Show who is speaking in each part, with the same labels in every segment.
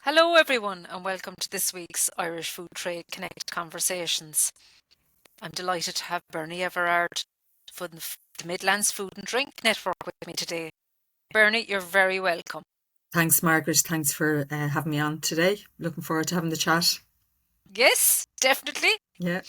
Speaker 1: Hello, everyone, and welcome to this week's Irish Food Trade Connect Conversations. I'm delighted to have Bernie Everard from the Midlands Food and Drink Network with me today. Bernie, you're very welcome.
Speaker 2: Thanks, Margaret. Thanks for having me on today. Looking forward to having the chat.
Speaker 1: Yes, definitely.
Speaker 2: Yeah.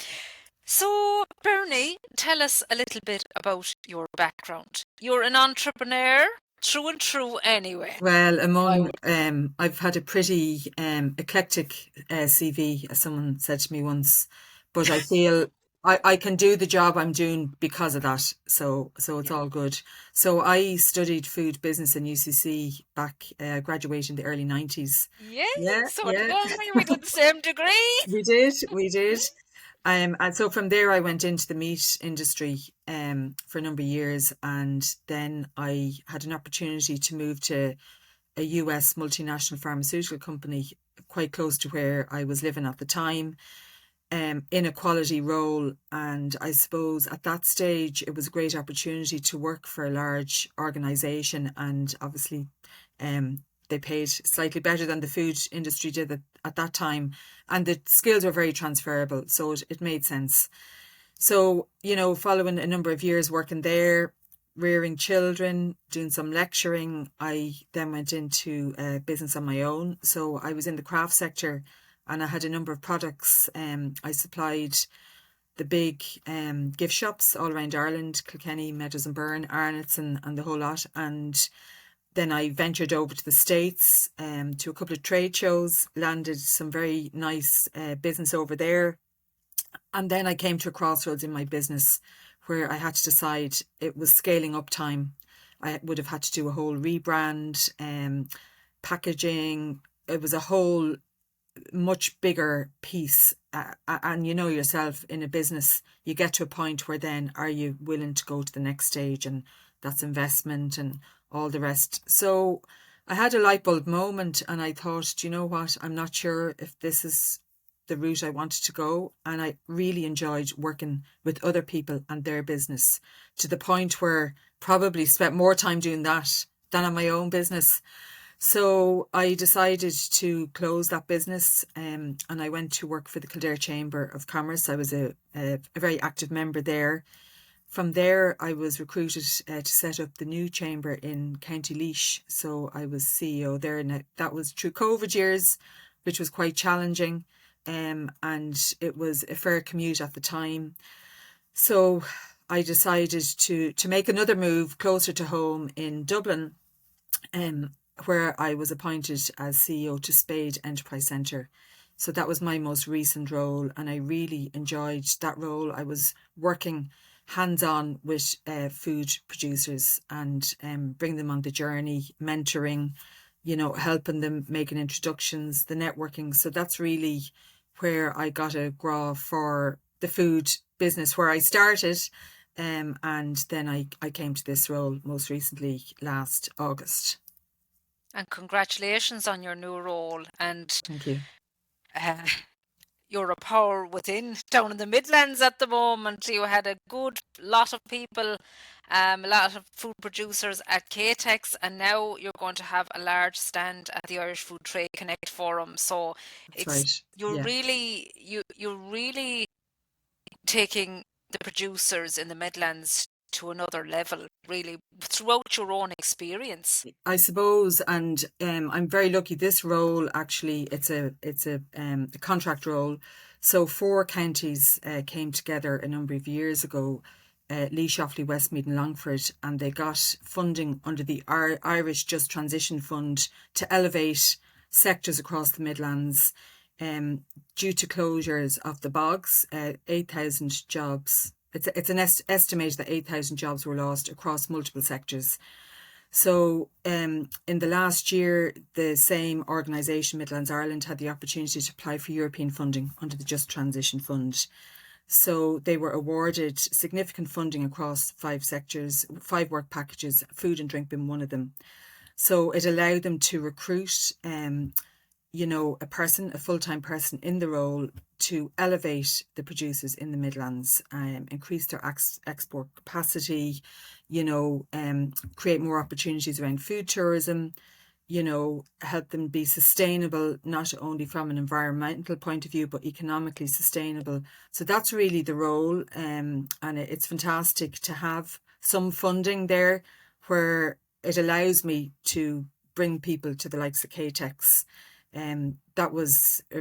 Speaker 1: So, Bernie, tell us a little bit about your background. You're an entrepreneur through and through, anyway.
Speaker 2: Well,
Speaker 1: I
Speaker 2: among
Speaker 1: would.
Speaker 2: I've had a pretty eclectic CV, as someone said to me once, but I feel I can do the job I'm doing because of that. So it's
Speaker 1: Yeah.
Speaker 2: all good. So I studied food business in UCC back, graduated in the early 90s.
Speaker 1: Yes,
Speaker 2: Yeah,
Speaker 1: so did
Speaker 2: yeah.
Speaker 1: I. We did the same degree.
Speaker 2: We did. And so from there, I went into the meat industry for a number of years, and then I had an opportunity to move to a US multinational pharmaceutical company quite close to where I was living at the time, in a quality role. And I suppose at that stage, it was a great opportunity to work for a large organization, and obviously, um, they paid slightly better than the food industry did at that time, and the skills were very transferable, so it made sense. So, following a number of years working there, rearing children, doing some lecturing, I then went into business on my own. So I was in the craft sector, and I had a number of products. I supplied the big gift shops all around Ireland: Kilkenny, Meadows and Byrne, Arnott's, and the whole lot. And then I ventured over to the States, to a couple of trade shows, landed some very nice business over there. And then I came to a crossroads in my business where I had to decide it was scaling up time. I would have had to do a whole rebrand, packaging. It was a whole much bigger piece. And you know yourself, in a business, you get to a point where then are you willing to go to the next stage? And that's investment and all the rest. So I had a light bulb moment, and I thought, do you know what? I'm not sure if this is the route I wanted to go. And I really enjoyed working with other people and their business, to the point where probably spent more time doing that than on my own business. So I decided to close that business, and I went to work for the Kildare Chamber of Commerce. I was a very active member there. From there, I was recruited to set up the new chamber in County Laois. So I was CEO there, and that was through COVID years, which was quite challenging. And it was a fair commute at the time. So I decided to make another move closer to home in Dublin, um, where I was appointed as CEO to Spade Enterprise Centre. So that was my most recent role, and I really enjoyed that role. I was working hands on with food producers, and bring them on the journey, mentoring, helping them, making introductions, the networking. So that's really where I got a graw for the food business, where I started. And then I came to this role most recently last August.
Speaker 1: And congratulations on your new role. And
Speaker 2: Thank you.
Speaker 1: uh, you're a power within down in the Midlands at the moment. You had a good lot of people, a lot of food producers at KTEX, and now you're going to have a large stand at the Irish Food Trade Connect Forum. So
Speaker 2: That's
Speaker 1: it's
Speaker 2: right.
Speaker 1: you're
Speaker 2: Yeah.
Speaker 1: really you're really taking the producers in the Midlands to another level, really, throughout your own experience.
Speaker 2: I suppose, and I'm very lucky. This role, actually, it's a contract role. So four counties came together a number of years ago: Laois, Offaly, Westmeath, and Longford, and they got funding under the Irish Just Transition Fund to elevate sectors across the Midlands. Due to closures of the bogs, 8,000 jobs. It's an estimate that 8,000 jobs were lost across multiple sectors. So, in the last year, the same organisation, Midlands Ireland, had the opportunity to apply for European funding under the Just Transition Fund. So they were awarded significant funding across five sectors, five work packages, food and drink being one of them. So it allowed them to recruit, a full-time person in the role, to elevate the producers in the Midlands, increase their export capacity, create more opportunities around food tourism, help them be sustainable, not only from an environmental point of view, but economically sustainable. So that's really the role. And it's fantastic to have some funding there where it allows me to bring people to the likes of KTEX. That was a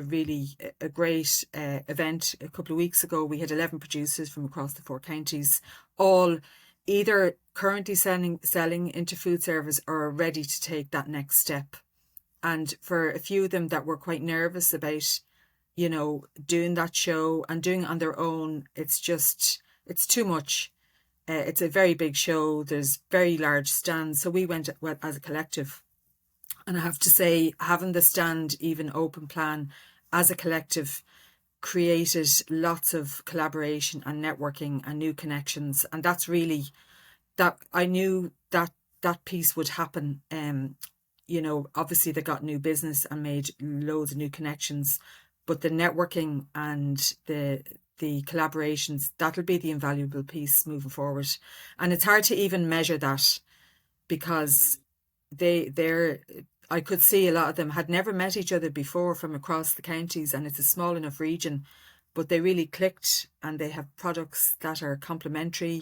Speaker 2: great event a couple of weeks ago. We had 11 producers from across the 4 counties, all either currently selling into food service or are ready to take that next step. And for a few of them that were quite nervous about, doing that show and doing it on their own, it's too much. It's a very big show. There's very large stands. So we went as a collective. And I have to say, having the stand even open plan as a collective created lots of collaboration and networking and new connections. And that's really that I knew that piece would happen. Obviously they got new business and made loads of new connections, but the networking and the collaborations, that'll be the invaluable piece moving forward. And it's hard to even measure that because I could see a lot of them had never met each other before from across the counties, and it's a small enough region, but they really clicked and they have products that are complementary.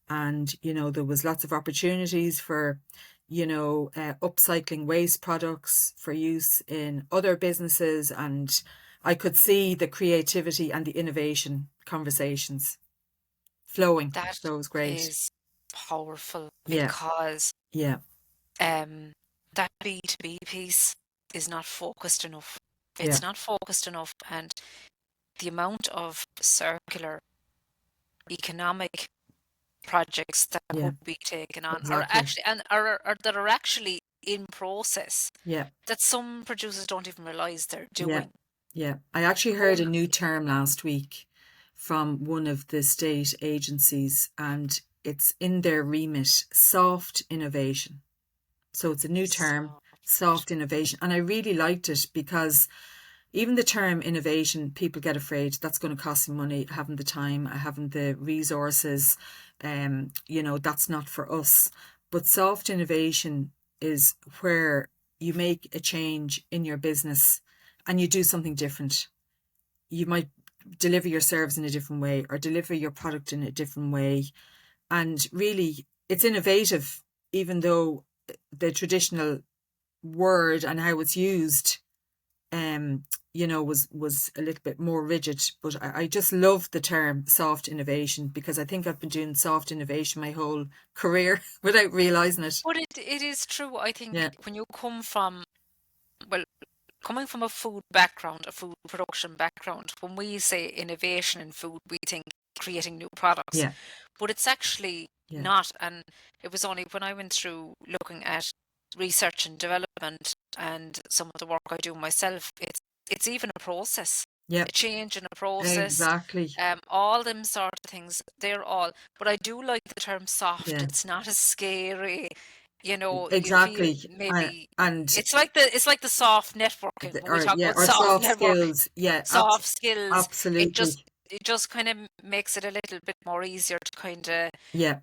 Speaker 2: And, there was lots of opportunities for, upcycling waste products for use in other businesses. And I could see the creativity and the innovation conversations flowing.
Speaker 1: That
Speaker 2: So it was great.
Speaker 1: is powerful
Speaker 2: Yeah.
Speaker 1: because
Speaker 2: Yeah.
Speaker 1: that B2B piece is not focused enough. It's
Speaker 2: Yeah.
Speaker 1: not focused enough, and the amount of circular economic projects that
Speaker 2: Yeah.
Speaker 1: could be taken on are
Speaker 2: Exactly.
Speaker 1: actually or that are actually in process
Speaker 2: Yeah.
Speaker 1: that some producers don't even realize they're
Speaker 2: Yeah.
Speaker 1: doing.
Speaker 2: Yeah. I actually heard a new term last week from one of the state agencies, and it's in their remit, soft innovation. So it's a new term, soft innovation. And I really liked it because even the term innovation, people get afraid that's going to cost me money, having the time, having the resources. That's not for us. But soft innovation is where you make a change in your business and you do something different. You might deliver your service in a different way or deliver your product in a different way. And really, it's innovative, even though the traditional word and how it's used was a little bit more rigid. But I just love the term soft innovation because I think I've been doing soft innovation my whole career without realizing it.
Speaker 1: But it is true. I think
Speaker 2: Yeah.
Speaker 1: when you come from, well, coming from a food background, a food production background, when we say innovation in food, we think creating new products.
Speaker 2: Yeah.
Speaker 1: But it's actually
Speaker 2: Yeah.
Speaker 1: not. And it was only when I went through looking at research and development and some of the work I do myself, it's even a process.
Speaker 2: Yeah.
Speaker 1: A change in a process.
Speaker 2: Exactly.
Speaker 1: All them sort of things, they're all. But I do like the term soft.
Speaker 2: Yeah.
Speaker 1: It's not as scary. You
Speaker 2: Exactly.
Speaker 1: feel maybe
Speaker 2: and
Speaker 1: it's like the soft networking when we talk about
Speaker 2: or
Speaker 1: soft
Speaker 2: soft
Speaker 1: network,
Speaker 2: skills. Yeah.
Speaker 1: soft skills.
Speaker 2: Absolutely.
Speaker 1: It just kind of makes it a little bit more easier to kind of
Speaker 2: Yeah.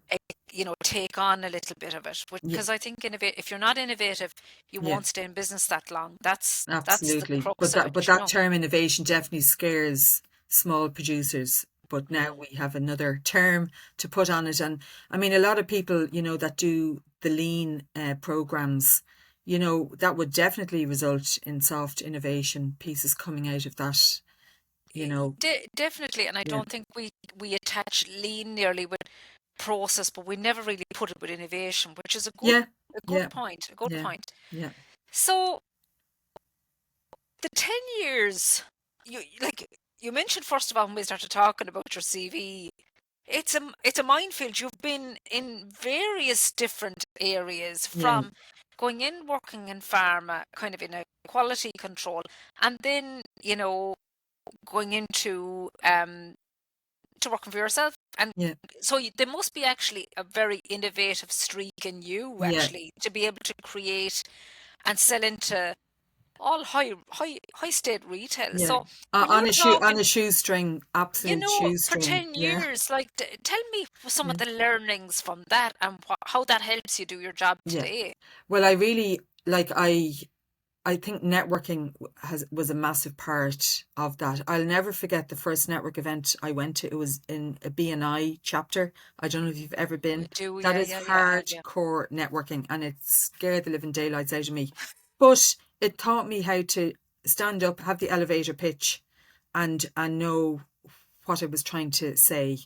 Speaker 1: take on a little bit of it. Because I think if you're not innovative, you
Speaker 2: Yeah.
Speaker 1: won't stay in business that long. That's the
Speaker 2: Absolutely.
Speaker 1: crux of it.
Speaker 2: But that term innovation definitely scares small producers. But now we have another term to put on it. And I mean, a lot of people, that do the lean programs, that would definitely result in soft innovation pieces coming out of that,
Speaker 1: Definitely. And I don't think we attach lean nearly with process, but we never really put it with innovation, which is a good point. A good point.
Speaker 2: Yeah.
Speaker 1: So the 10 years, you mentioned first of all when we started talking about your CV, it's a minefield. You've been in various different areas, from going in working in pharma, kind of in a quality control, and then going into to working for yourself. And so there must be actually a very innovative streak in you actually to be able to create and sell into all high state retail. So when
Speaker 2: on
Speaker 1: you're talking,
Speaker 2: a shoestring, absolute
Speaker 1: for
Speaker 2: shoestring.
Speaker 1: 10 years, tell me some of the learnings from that and how that helps you do your job today.
Speaker 2: Well, I really like I think networking was a massive part of that. I'll never forget the first network event I went to. It was in a BNI chapter. I don't know if you've ever
Speaker 1: I
Speaker 2: been.
Speaker 1: do,
Speaker 2: That
Speaker 1: yeah,
Speaker 2: is
Speaker 1: yeah, yeah, I have, yeah.
Speaker 2: hardcore networking, and it scared the living daylights out of me. But it taught me how to stand up, have the elevator pitch, and know what I was trying to say.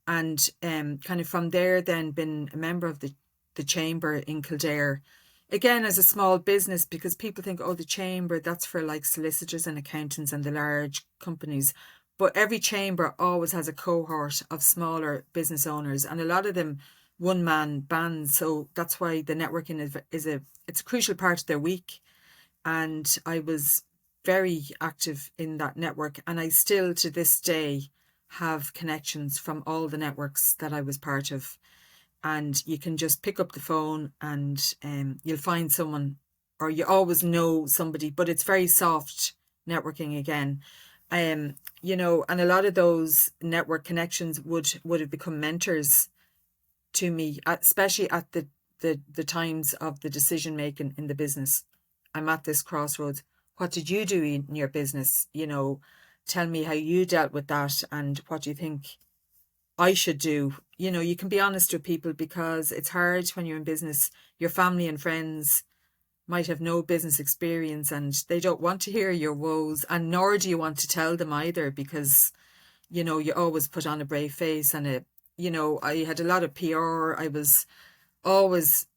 Speaker 2: And kind of from there, then been a member of the chamber in Kildare, again as a small business, because people think, oh, the chamber, that's for like solicitors and accountants and the large companies. But every chamber always has a cohort of smaller business owners, and a lot of them one man bands. So that's why the networking it's a crucial part of their week. And I was very active in that network, and I still to this day have connections from all the networks that I was part of. And you can just pick up the phone and you'll find someone, or you always know somebody, but it's very soft networking again. And a lot of those network connections would have become mentors to me, especially at the times of the decision making in the business. I'm at this crossroads. What did you do in your business? Tell me how you dealt with that, and what do you think I should do? You can be honest with people, because it's hard when you're in business. Your family and friends might have no business experience, and they don't want to hear your woes, and nor do you want to tell them either, because you always put on a brave face. And I had a lot of PR. I was always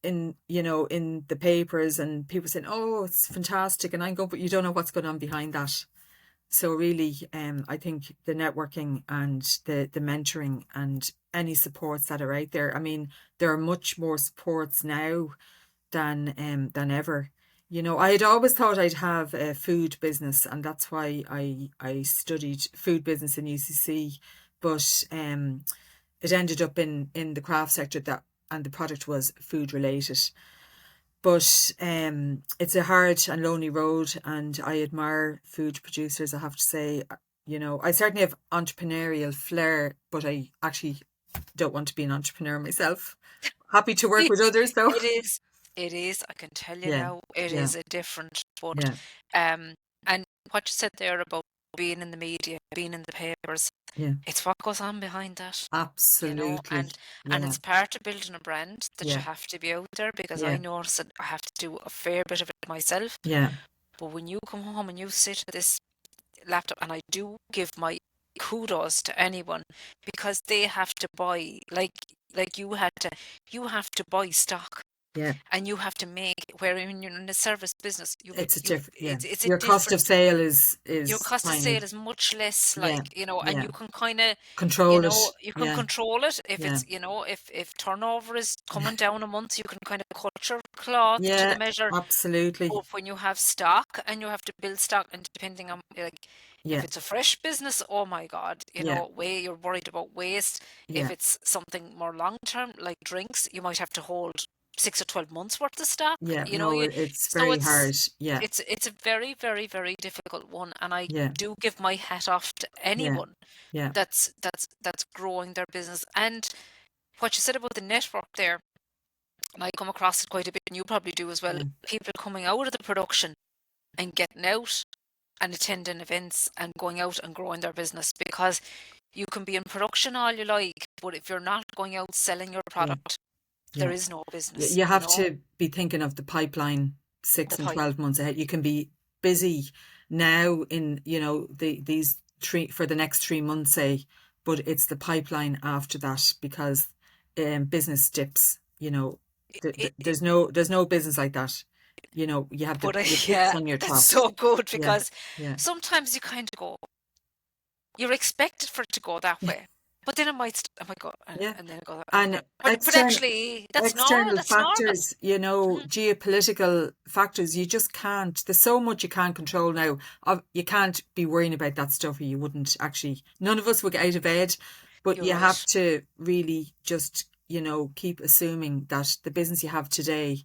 Speaker 2: in the papers, and people saying, oh, it's fantastic, and I go, but you don't know what's going on behind that. So really, I think the networking and the mentoring and any supports that are out there. I mean, there are much more supports now than ever. I had always thought I'd have a food business, and that's why I studied food business in UCC. But it ended up in the craft sector, and the product was food related. But it's a hard and lonely road, and I admire food producers, I have to say. I certainly have entrepreneurial flair, but I actually don't want to be an entrepreneur myself. Happy to work with others, though.
Speaker 1: It is, it is, I can tell you
Speaker 2: Yeah,
Speaker 1: now, it
Speaker 2: yeah,
Speaker 1: is a different, but
Speaker 2: yeah,
Speaker 1: um and what you said there about being in the media, being in the papers,
Speaker 2: yeah.
Speaker 1: it's what goes on behind that,
Speaker 2: Absolutely.
Speaker 1: and
Speaker 2: Yeah,
Speaker 1: it's part of building a brand that you
Speaker 2: yeah,
Speaker 1: have to be out there, because I
Speaker 2: yeah,
Speaker 1: notice that I have to do a fair bit of it myself.
Speaker 2: yeah,
Speaker 1: But when you come home and you sit at this laptop, and I do give my kudos to anyone, because they have to buy, like you have to buy stock,
Speaker 2: yeah.
Speaker 1: and you have to make, where when you're in a service business,
Speaker 2: It's a different, yeah.
Speaker 1: it's a
Speaker 2: Your cost of
Speaker 1: different,
Speaker 2: sale is
Speaker 1: your
Speaker 2: is
Speaker 1: cost of sale
Speaker 2: tiny.
Speaker 1: is much less,
Speaker 2: Yeah,
Speaker 1: and
Speaker 2: yeah.
Speaker 1: you can kind of,
Speaker 2: Control it.
Speaker 1: you can
Speaker 2: Yeah,
Speaker 1: control it. If
Speaker 2: yeah,
Speaker 1: it's, if turnover is coming down a month, you can kind of cut your cloth to the
Speaker 2: yeah.
Speaker 1: measure.
Speaker 2: Absolutely.
Speaker 1: But when you have stock, and you have to build stock, and depending on, like, if
Speaker 2: Yeah,
Speaker 1: it's a fresh business, oh my God,
Speaker 2: yeah,
Speaker 1: you're worried about waste. If
Speaker 2: yeah.
Speaker 1: it's something more long term, like drinks, you might have to hold 6 or 12 months worth of stock.
Speaker 2: Yeah, no, it's
Speaker 1: So
Speaker 2: very hard. Yeah,
Speaker 1: it's a very, very, very difficult one, and I
Speaker 2: yeah,
Speaker 1: do give my hat off to
Speaker 2: yeah,
Speaker 1: anyone
Speaker 2: yeah,
Speaker 1: that's growing their business. And what you said about the network there, and I come across it quite a bit, and you probably do as well.
Speaker 2: yeah,
Speaker 1: People coming out of the production and getting out and attending events and going out and growing their business, because you can be in production all you like, but if you're not going out selling your
Speaker 2: yeah,
Speaker 1: product, there
Speaker 2: yeah.
Speaker 1: is no business,
Speaker 2: You have to be thinking of the pipeline
Speaker 1: the
Speaker 2: 6 and
Speaker 1: pipe.
Speaker 2: 12 months ahead. You can be busy now in, these three for the next 3 months, say, but it's the pipeline after that, because business dips,
Speaker 1: It,
Speaker 2: there's no business like that. You have
Speaker 1: but
Speaker 2: your peaks
Speaker 1: yeah,
Speaker 2: and your
Speaker 1: that's
Speaker 2: troughs.
Speaker 1: so good,
Speaker 2: Yeah,
Speaker 1: because
Speaker 2: yeah,
Speaker 1: sometimes you kind of go, you're expected for it to go that way, but then it might go,
Speaker 2: yeah.
Speaker 1: and then it goes,
Speaker 2: And
Speaker 1: but actually, that's normal.
Speaker 2: external
Speaker 1: That's normal.
Speaker 2: factors,
Speaker 1: Mhm.
Speaker 2: geopolitical factors, you just can't. There's so much you can't control now. You can't be worrying about that stuff, or you wouldn't actually. None of us would get out of bed, but
Speaker 1: You're
Speaker 2: you have
Speaker 1: right.
Speaker 2: to really just, keep assuming that the business you have today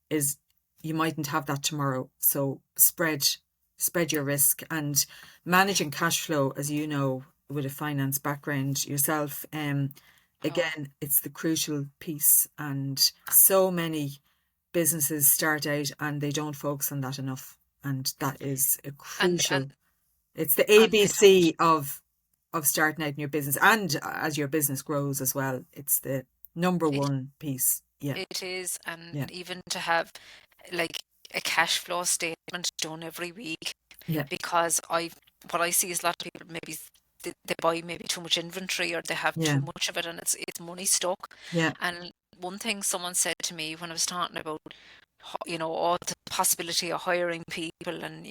Speaker 2: is you mightn't have that tomorrow. So spread your risk, and managing cash flow, as you know, with a finance background yourself.
Speaker 1: Oh,
Speaker 2: Again, it's the crucial piece, and so many businesses start out and they don't focus on that enough. And that is a
Speaker 1: and
Speaker 2: crucial, it's the
Speaker 1: they don't.
Speaker 2: ABC of starting out in your business, and as your business grows as well. It's the number
Speaker 1: It
Speaker 2: one piece. Yeah.
Speaker 1: it is, and
Speaker 2: Yeah.
Speaker 1: even to have like a cash flow statement done every week,
Speaker 2: Yeah.
Speaker 1: because what I see is a lot of people maybe they buy maybe too much inventory, or they have
Speaker 2: Yeah.
Speaker 1: too much of it, and it's money stuck.
Speaker 2: Yeah.
Speaker 1: And one thing someone said to me when I was talking about all the possibility of hiring people, and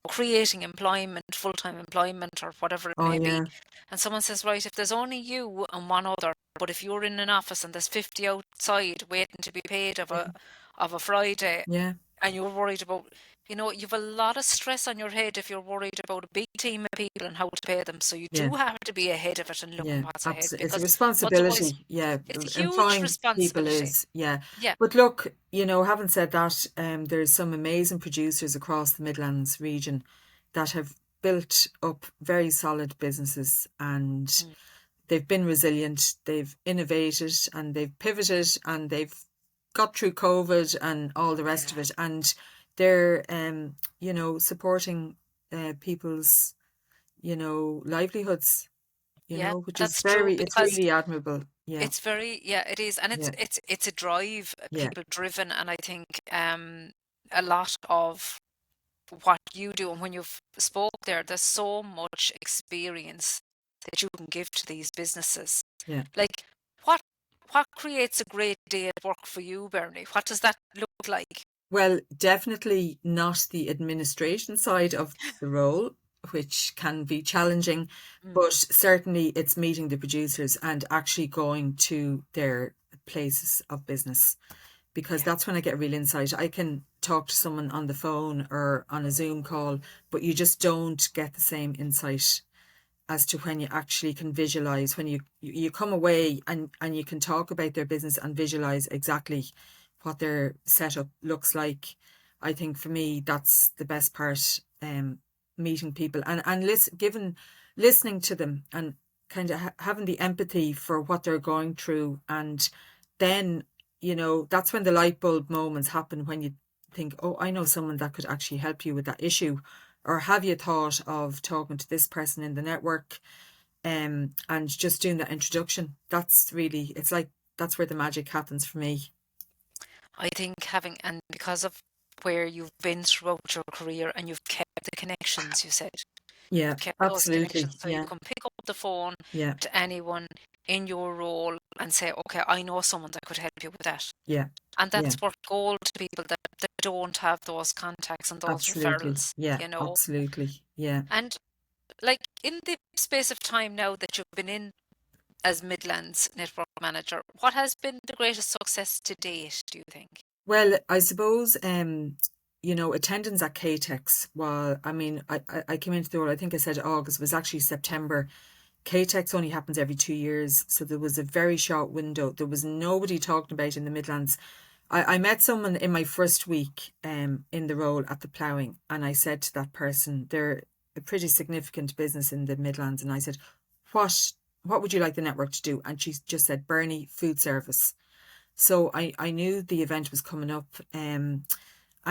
Speaker 1: creating employment, full-time employment, or whatever it
Speaker 2: Oh
Speaker 1: may be.
Speaker 2: yeah.
Speaker 1: And someone says, right, if there's only you and one other, but if you're in an office and there's 50 outside waiting to be paid of
Speaker 2: Yeah.
Speaker 1: a Friday,
Speaker 2: Yeah.
Speaker 1: and you're worried about, you've a lot of stress on your head if you're worried about a big team of people and how to pay them. So you
Speaker 2: Yeah.
Speaker 1: do have to be ahead of it and looking
Speaker 2: Yeah,
Speaker 1: what's ahead,
Speaker 2: absolutely. It's a
Speaker 1: because otherwise
Speaker 2: responsibility. Yeah,
Speaker 1: it's a huge
Speaker 2: employing people
Speaker 1: responsibility.
Speaker 2: is, yeah.
Speaker 1: Yeah,
Speaker 2: But look, having said that, there's some amazing producers across the Midlands region that have built up very solid businesses, and
Speaker 1: mm,
Speaker 2: they've been resilient, they've innovated, and they've pivoted, and they've got through COVID and all the rest of
Speaker 1: yeah,
Speaker 2: it. And they're, supporting people's, livelihoods,
Speaker 1: yeah,
Speaker 2: which is
Speaker 1: that's true,
Speaker 2: it's
Speaker 1: because
Speaker 2: really admirable. Yeah,
Speaker 1: it's very, yeah, it is, and it's
Speaker 2: yeah,
Speaker 1: it's it's a drive,
Speaker 2: yeah,
Speaker 1: people driven, and I think a lot of what you do, and when you've spoke there, there's so much experience that you can give to these businesses.
Speaker 2: yeah.
Speaker 1: Like, what what creates a great day at work for you, Bernie? What does that look like?
Speaker 2: Well, definitely not the administration side of the role, which can be challenging, but
Speaker 1: Mm,
Speaker 2: certainly it's meeting the producers and actually going to their places of business, because
Speaker 1: yeah,
Speaker 2: that's when I get real insight. I can talk to someone on the phone or on a Zoom call, but you just don't get the same insight as to when you actually can visualize, when you come away and you can talk about their business and visualize exactly what their setup looks like. I think for me that's the best part, meeting people and listening to them, and kind of having the empathy for what they're going through. And then that's when the light bulb moments happen, when you think, oh, I know someone that could actually help you with that issue, or have you thought of talking to this person in the network, and just doing that introduction. That's really, it's like, that's where the magic happens for me.
Speaker 1: I think having, and because of where you've been throughout your career, and you've kept the connections, you said
Speaker 2: Yeah,
Speaker 1: you've kept those
Speaker 2: absolutely.
Speaker 1: connections, so you
Speaker 2: Yeah,
Speaker 1: can pick up the phone
Speaker 2: yeah,
Speaker 1: to anyone in your role and say, okay, I know someone that could help you with that.
Speaker 2: yeah,
Speaker 1: And
Speaker 2: yeah,
Speaker 1: that's worth gold to people that don't have those contacts and those
Speaker 2: absolutely.
Speaker 1: referrals,
Speaker 2: Yeah, absolutely. Yeah.
Speaker 1: And like, in the space of time now that you've been in as Midlands Network Manager, what has been the greatest success to date, do you think?
Speaker 2: Well, I suppose, attendance at KTEX, well, I mean, I came into the role, I think I said August, it was actually September. KTEX only happens every 2 years, so there was a very short window. There was nobody talking about it in the Midlands. I met someone in my first week in the role at the ploughing, and I said to that person, they're a pretty significant business in the Midlands, and I said, what what would you like the network to do? And she just said, Bernie, food service. So I knew the event was coming up, and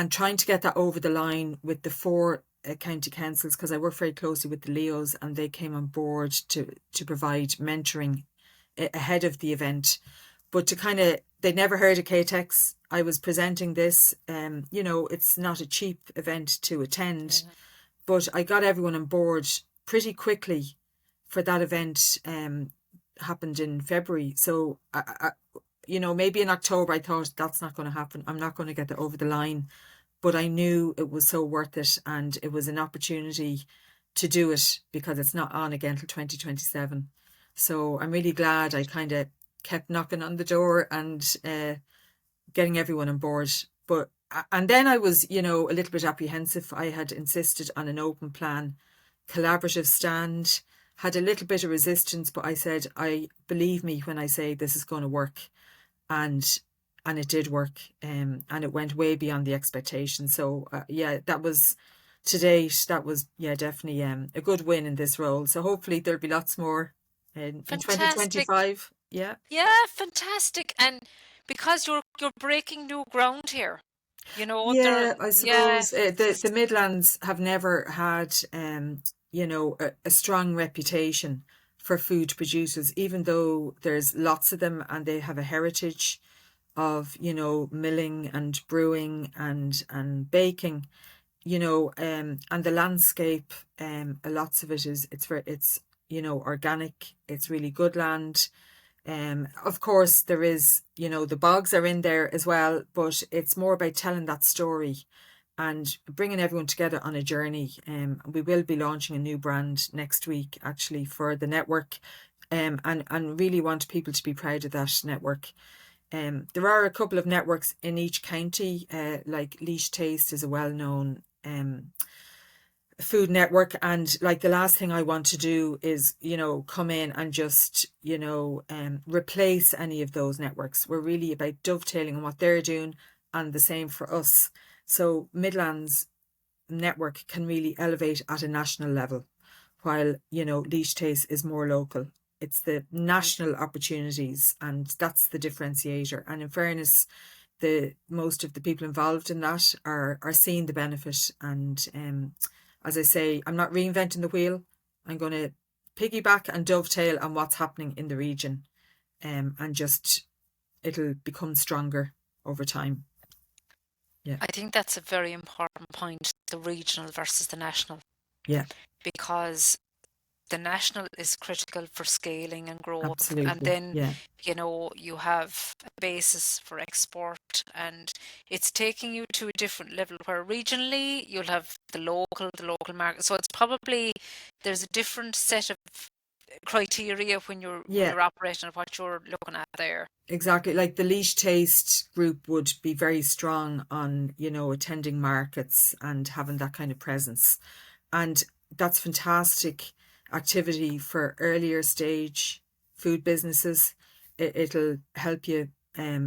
Speaker 2: trying to get that over the line with the four county councils, because I work very closely with the Leos, and they came on board to provide mentoring ahead of the event. But to kind of, they'd never heard of KTEX. I was presenting this, it's not a cheap event to attend,
Speaker 1: Yeah.
Speaker 2: but I got everyone on board pretty quickly for that event. Happened in February. So, maybe in October, I thought that's not going to happen. I'm not going to get that over the line. But I knew it was so worth it, and it was an opportunity to do it, because it's not on again till 2027. So I'm really glad I kind of kept knocking on the door and getting everyone on board. But and then I was, a little bit apprehensive. I had insisted on an open plan, collaborative stand, had a little bit of resistance, but I said, I believe me when I say this is going to work. And it did work, and it went way beyond the expectation. So yeah, that was, to date, that was, yeah, definitely a good win in this role. So hopefully there'll be lots more in
Speaker 1: Fantastic.
Speaker 2: 2025. Yeah.
Speaker 1: Yeah, fantastic. And because you're breaking new ground here.
Speaker 2: Yeah, I
Speaker 1: Yeah,
Speaker 2: suppose the Midlands have never had a strong reputation for food producers, even though there's lots of them and they have a heritage of milling and brewing and baking, and the landscape, lots of it is it's organic. It's really good land. Of course, there is, the bogs are in there as well, but it's more about telling that story and bringing everyone together on a journey. We will be launching a new brand next week, actually, for the network, and really want people to be proud of that network. There are a couple of networks in each county, like Laois Taste is a well-known food network, and like the last thing I want to do is come in and just replace any of those networks. We're really about dovetailing on what they're doing and the same for us. So Midlands network can really elevate at a national level, while Laois Taste is more local. It's the national opportunities, and that's the differentiator. And in fairness, the most of the people involved in that are seeing the benefit. And as I say, I'm not reinventing the wheel. I'm going to piggyback and dovetail on what's happening in the region, and just it'll become stronger over time. Yeah,
Speaker 1: I think that's a very important point, the regional versus the national,
Speaker 2: yeah,
Speaker 1: because the national is critical for scaling and growth, and
Speaker 2: absolutely.
Speaker 1: then
Speaker 2: Yeah,
Speaker 1: you have a basis for export, and it's taking you to a different level where regionally you'll have the local market. So it's probably there's a different set of criteria when you're
Speaker 2: yeah,
Speaker 1: operating at what you're looking at there.
Speaker 2: exactly. Like the Laois Taste group would be very strong on, attending markets and having that kind of presence. And that's fantastic activity for earlier stage food businesses. It'll help you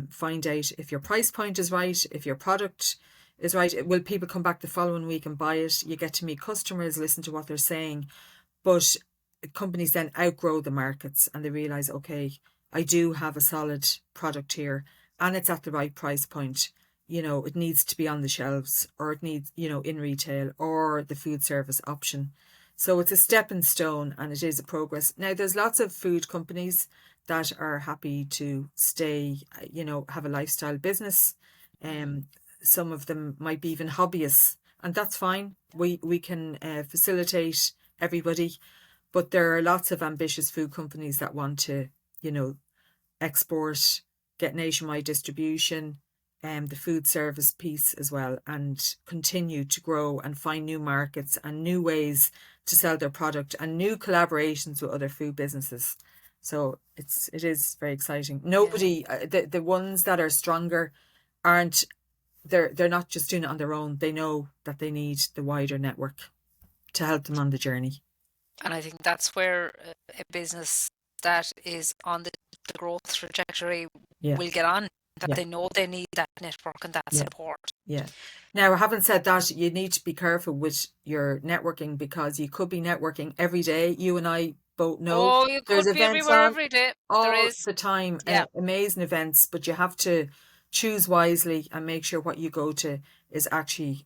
Speaker 2: find out if your price point is right, if your product is right. Will people come back the following week and buy it? You get to meet customers, listen to what they're saying. But companies then outgrow the markets and they realize, okay, I do have a solid product here and it's at the right price point. It needs to be on the shelves, or it needs, in retail or the food service option. So it's a stepping stone and it is a progress. Now, there's lots of food companies that are happy to stay, have a lifestyle business. Um, some of them might be even hobbyists, and that's fine. We can facilitate everybody, but there are lots of ambitious food companies that want to, export, get nationwide distribution, the food service piece as well, and continue to grow and find new markets and new ways to sell their product and new collaborations with other food businesses. So it is very exciting.
Speaker 1: Yeah.
Speaker 2: Nobody, the ones that are stronger aren't, they're not just doing it on their own. They know that they need the wider network to help them on the journey.
Speaker 1: And I think that's where a business that is on the growth trajectory
Speaker 2: Yeah,
Speaker 1: will get on, that
Speaker 2: yeah,
Speaker 1: they know they need that network and that
Speaker 2: yeah.
Speaker 1: support.
Speaker 2: Yeah. Now, having said that, you need to be careful with your networking because you could be networking every day. You and I both know
Speaker 1: Oh, you
Speaker 2: there's
Speaker 1: could be
Speaker 2: events
Speaker 1: everywhere
Speaker 2: on
Speaker 1: every day. There
Speaker 2: all
Speaker 1: is.
Speaker 2: the time,
Speaker 1: Yeah.
Speaker 2: amazing events, but you have to choose wisely and make sure what you go to is actually,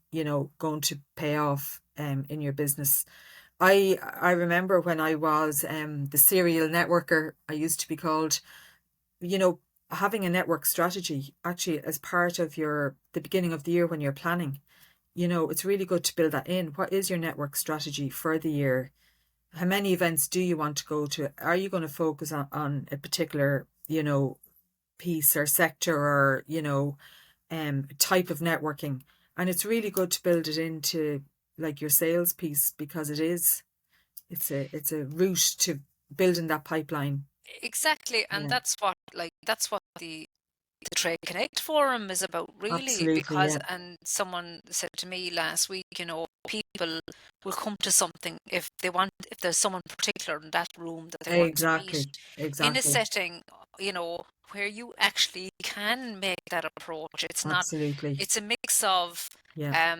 Speaker 2: going to pay off in your business. I remember when I was the serial networker, I used to be called, you know, having a network strategy actually as part of the beginning of the year when you're planning. It's really good to build that in. What is your network strategy for the year? How many events do you want to go to? Are you going to focus on a particular, piece or sector or, type of networking? And it's really good to build it into like your sales piece because it's a route to building that pipeline.
Speaker 1: Exactly. And
Speaker 2: Yeah,
Speaker 1: that's what the Trade Connect forum is about, really,
Speaker 2: absolutely.
Speaker 1: because,
Speaker 2: Yeah,
Speaker 1: and someone said to me last week, people will come to something if there's someone particular in that room that they want to meet
Speaker 2: exactly.
Speaker 1: in a
Speaker 2: Exactly.
Speaker 1: setting, where you actually can make that approach.
Speaker 2: Absolutely.
Speaker 1: It's a mix of
Speaker 2: Yeah.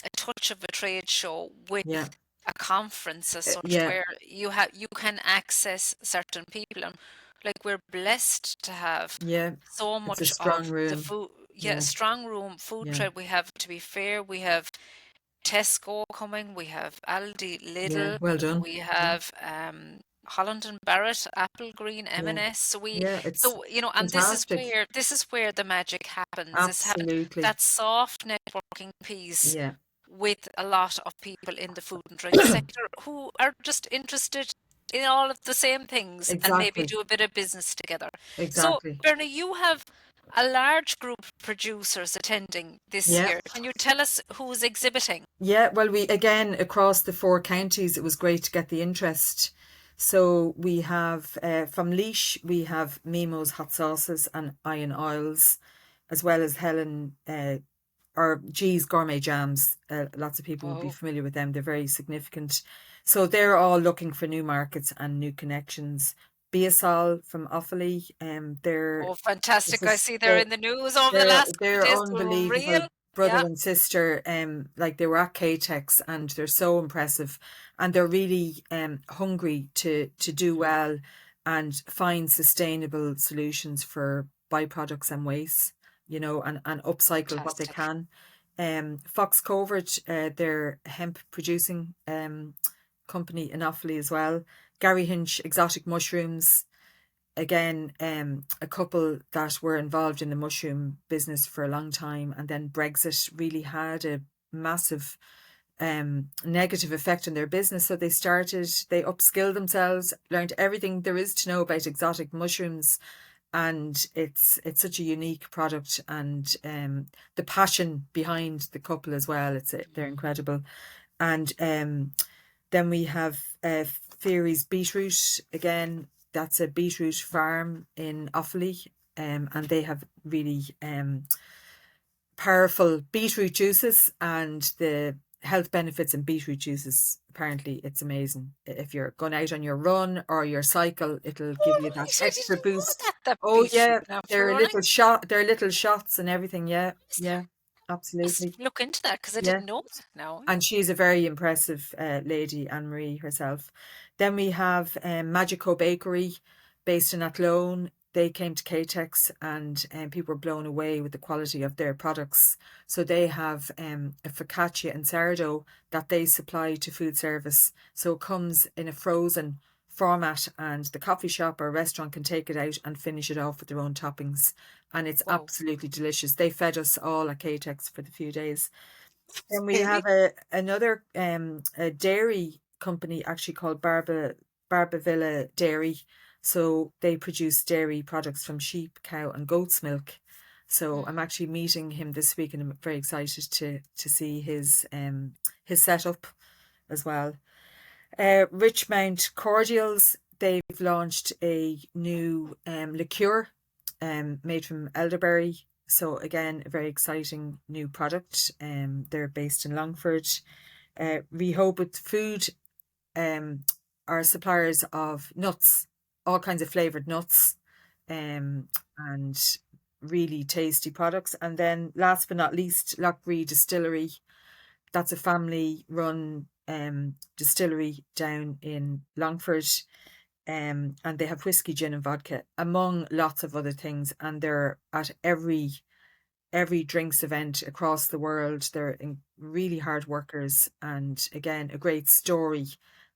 Speaker 1: a touch of a trade show with
Speaker 2: Yeah.
Speaker 1: a conference as such,
Speaker 2: Yeah.
Speaker 1: where you can access certain people. And like we're blessed to have
Speaker 2: Yeah,
Speaker 1: so
Speaker 2: it's a
Speaker 1: much
Speaker 2: strong
Speaker 1: of the
Speaker 2: room.
Speaker 1: food. Yeah, a
Speaker 2: Yeah,
Speaker 1: strong room food
Speaker 2: yeah,
Speaker 1: trade. We have, to be fair, we have Tesco coming, we have Aldi,
Speaker 2: yeah.
Speaker 1: Lidl,
Speaker 2: Well done.
Speaker 1: we
Speaker 2: Yeah,
Speaker 1: have Holland and Barrett, Apple Green,
Speaker 2: yeah,
Speaker 1: M&S. So
Speaker 2: yeah. It's
Speaker 1: so you know, and
Speaker 2: fantastic.
Speaker 1: this is where the magic happens.
Speaker 2: Absolutely.
Speaker 1: That soft networking piece
Speaker 2: Yeah,
Speaker 1: with a lot of people in the food and drink sector who are just interested in all of the same things and maybe
Speaker 2: exactly,
Speaker 1: do a bit of business together. So,
Speaker 2: exactly.
Speaker 1: Bernie, you have a large group of producers attending this
Speaker 2: Yeah.
Speaker 1: year. Can you tell us who's exhibiting?
Speaker 2: Yeah, well, we again across the four counties, it was great to get the interest. So we have from Laois, we have Mimo's hot sauces and Iron Oils, as well as Helen or G's gourmet jams. Lots of people will be
Speaker 1: Oh,
Speaker 2: familiar with them. They're very significant. So they're all looking for new markets and new connections. Beasol from Offaly,
Speaker 1: oh,
Speaker 2: it's
Speaker 1: fantastic.
Speaker 2: a,
Speaker 1: I see they're in the news over the
Speaker 2: they're
Speaker 1: last couple of
Speaker 2: they're
Speaker 1: days.
Speaker 2: unbelievable
Speaker 1: Real?
Speaker 2: brother
Speaker 1: Yeah,
Speaker 2: and sister. Like they were at KTEX and they're so impressive, and they're really hungry to do well and find sustainable solutions for byproducts and waste, and upcycle what they
Speaker 1: fantastic.
Speaker 2: can. Fox Covert, they're hemp producing company in Offaly as well. Gary Hinch exotic mushrooms, again, a couple that were involved in the mushroom business for a long time, and then Brexit really had a massive negative effect on their business. So they upskilled themselves, learned everything there is to know about exotic mushrooms, and it's such a unique product, and the passion behind the couple as well. They're incredible, and then we have Fairies Beetroot again. That's a beetroot farm in Offaly, and they have really powerful beetroot juices, and the health benefits in beetroot juices. Apparently, it's amazing. If you're going out on your run or your cycle, it'll give
Speaker 1: All
Speaker 2: you that
Speaker 1: right, I
Speaker 2: extra
Speaker 1: didn't know
Speaker 2: boost.
Speaker 1: that, the
Speaker 2: Oh
Speaker 1: beetroot
Speaker 2: yeah,
Speaker 1: now for
Speaker 2: there are
Speaker 1: running.
Speaker 2: little shot, there are little shots and everything. Yeah,
Speaker 1: Is there?
Speaker 2: yeah,
Speaker 1: Must
Speaker 2: absolutely.
Speaker 1: look into that because I
Speaker 2: Yeah.
Speaker 1: didn't know that now.
Speaker 2: And she's a very impressive lady, Anne Marie herself. Then we have Magico Bakery, based in Athlone. They came to KTEX, and people were blown away with the quality of their products. So they have a focaccia and sourdough that they supply to food service. So it comes in a frozen format, and the coffee shop or restaurant can take it out and finish it off with their own toppings. And it's
Speaker 1: Whoa.
Speaker 2: absolutely delicious. They fed us all at KTEX for the few days. Then we
Speaker 1: Really?
Speaker 2: have another a dairy company actually called Barbavilla Dairy. So they produce dairy products from sheep, cow, and goat's milk. So I'm actually meeting him this week, and I'm very excited to see his setup as well. Richmount Cordials, they've launched a new liqueur made from elderberry. So again, a very exciting new product. They're based in Longford. Rehoboth Food are suppliers of nuts, all kinds of flavoured nuts, and really tasty products. And then last but not least, Lockbree Distillery. That's a family run distillery down in Longford. And they have whiskey, gin, and vodka, among lots of other things. And they're at every drinks event across the world. Really hard workers, and again, a great story.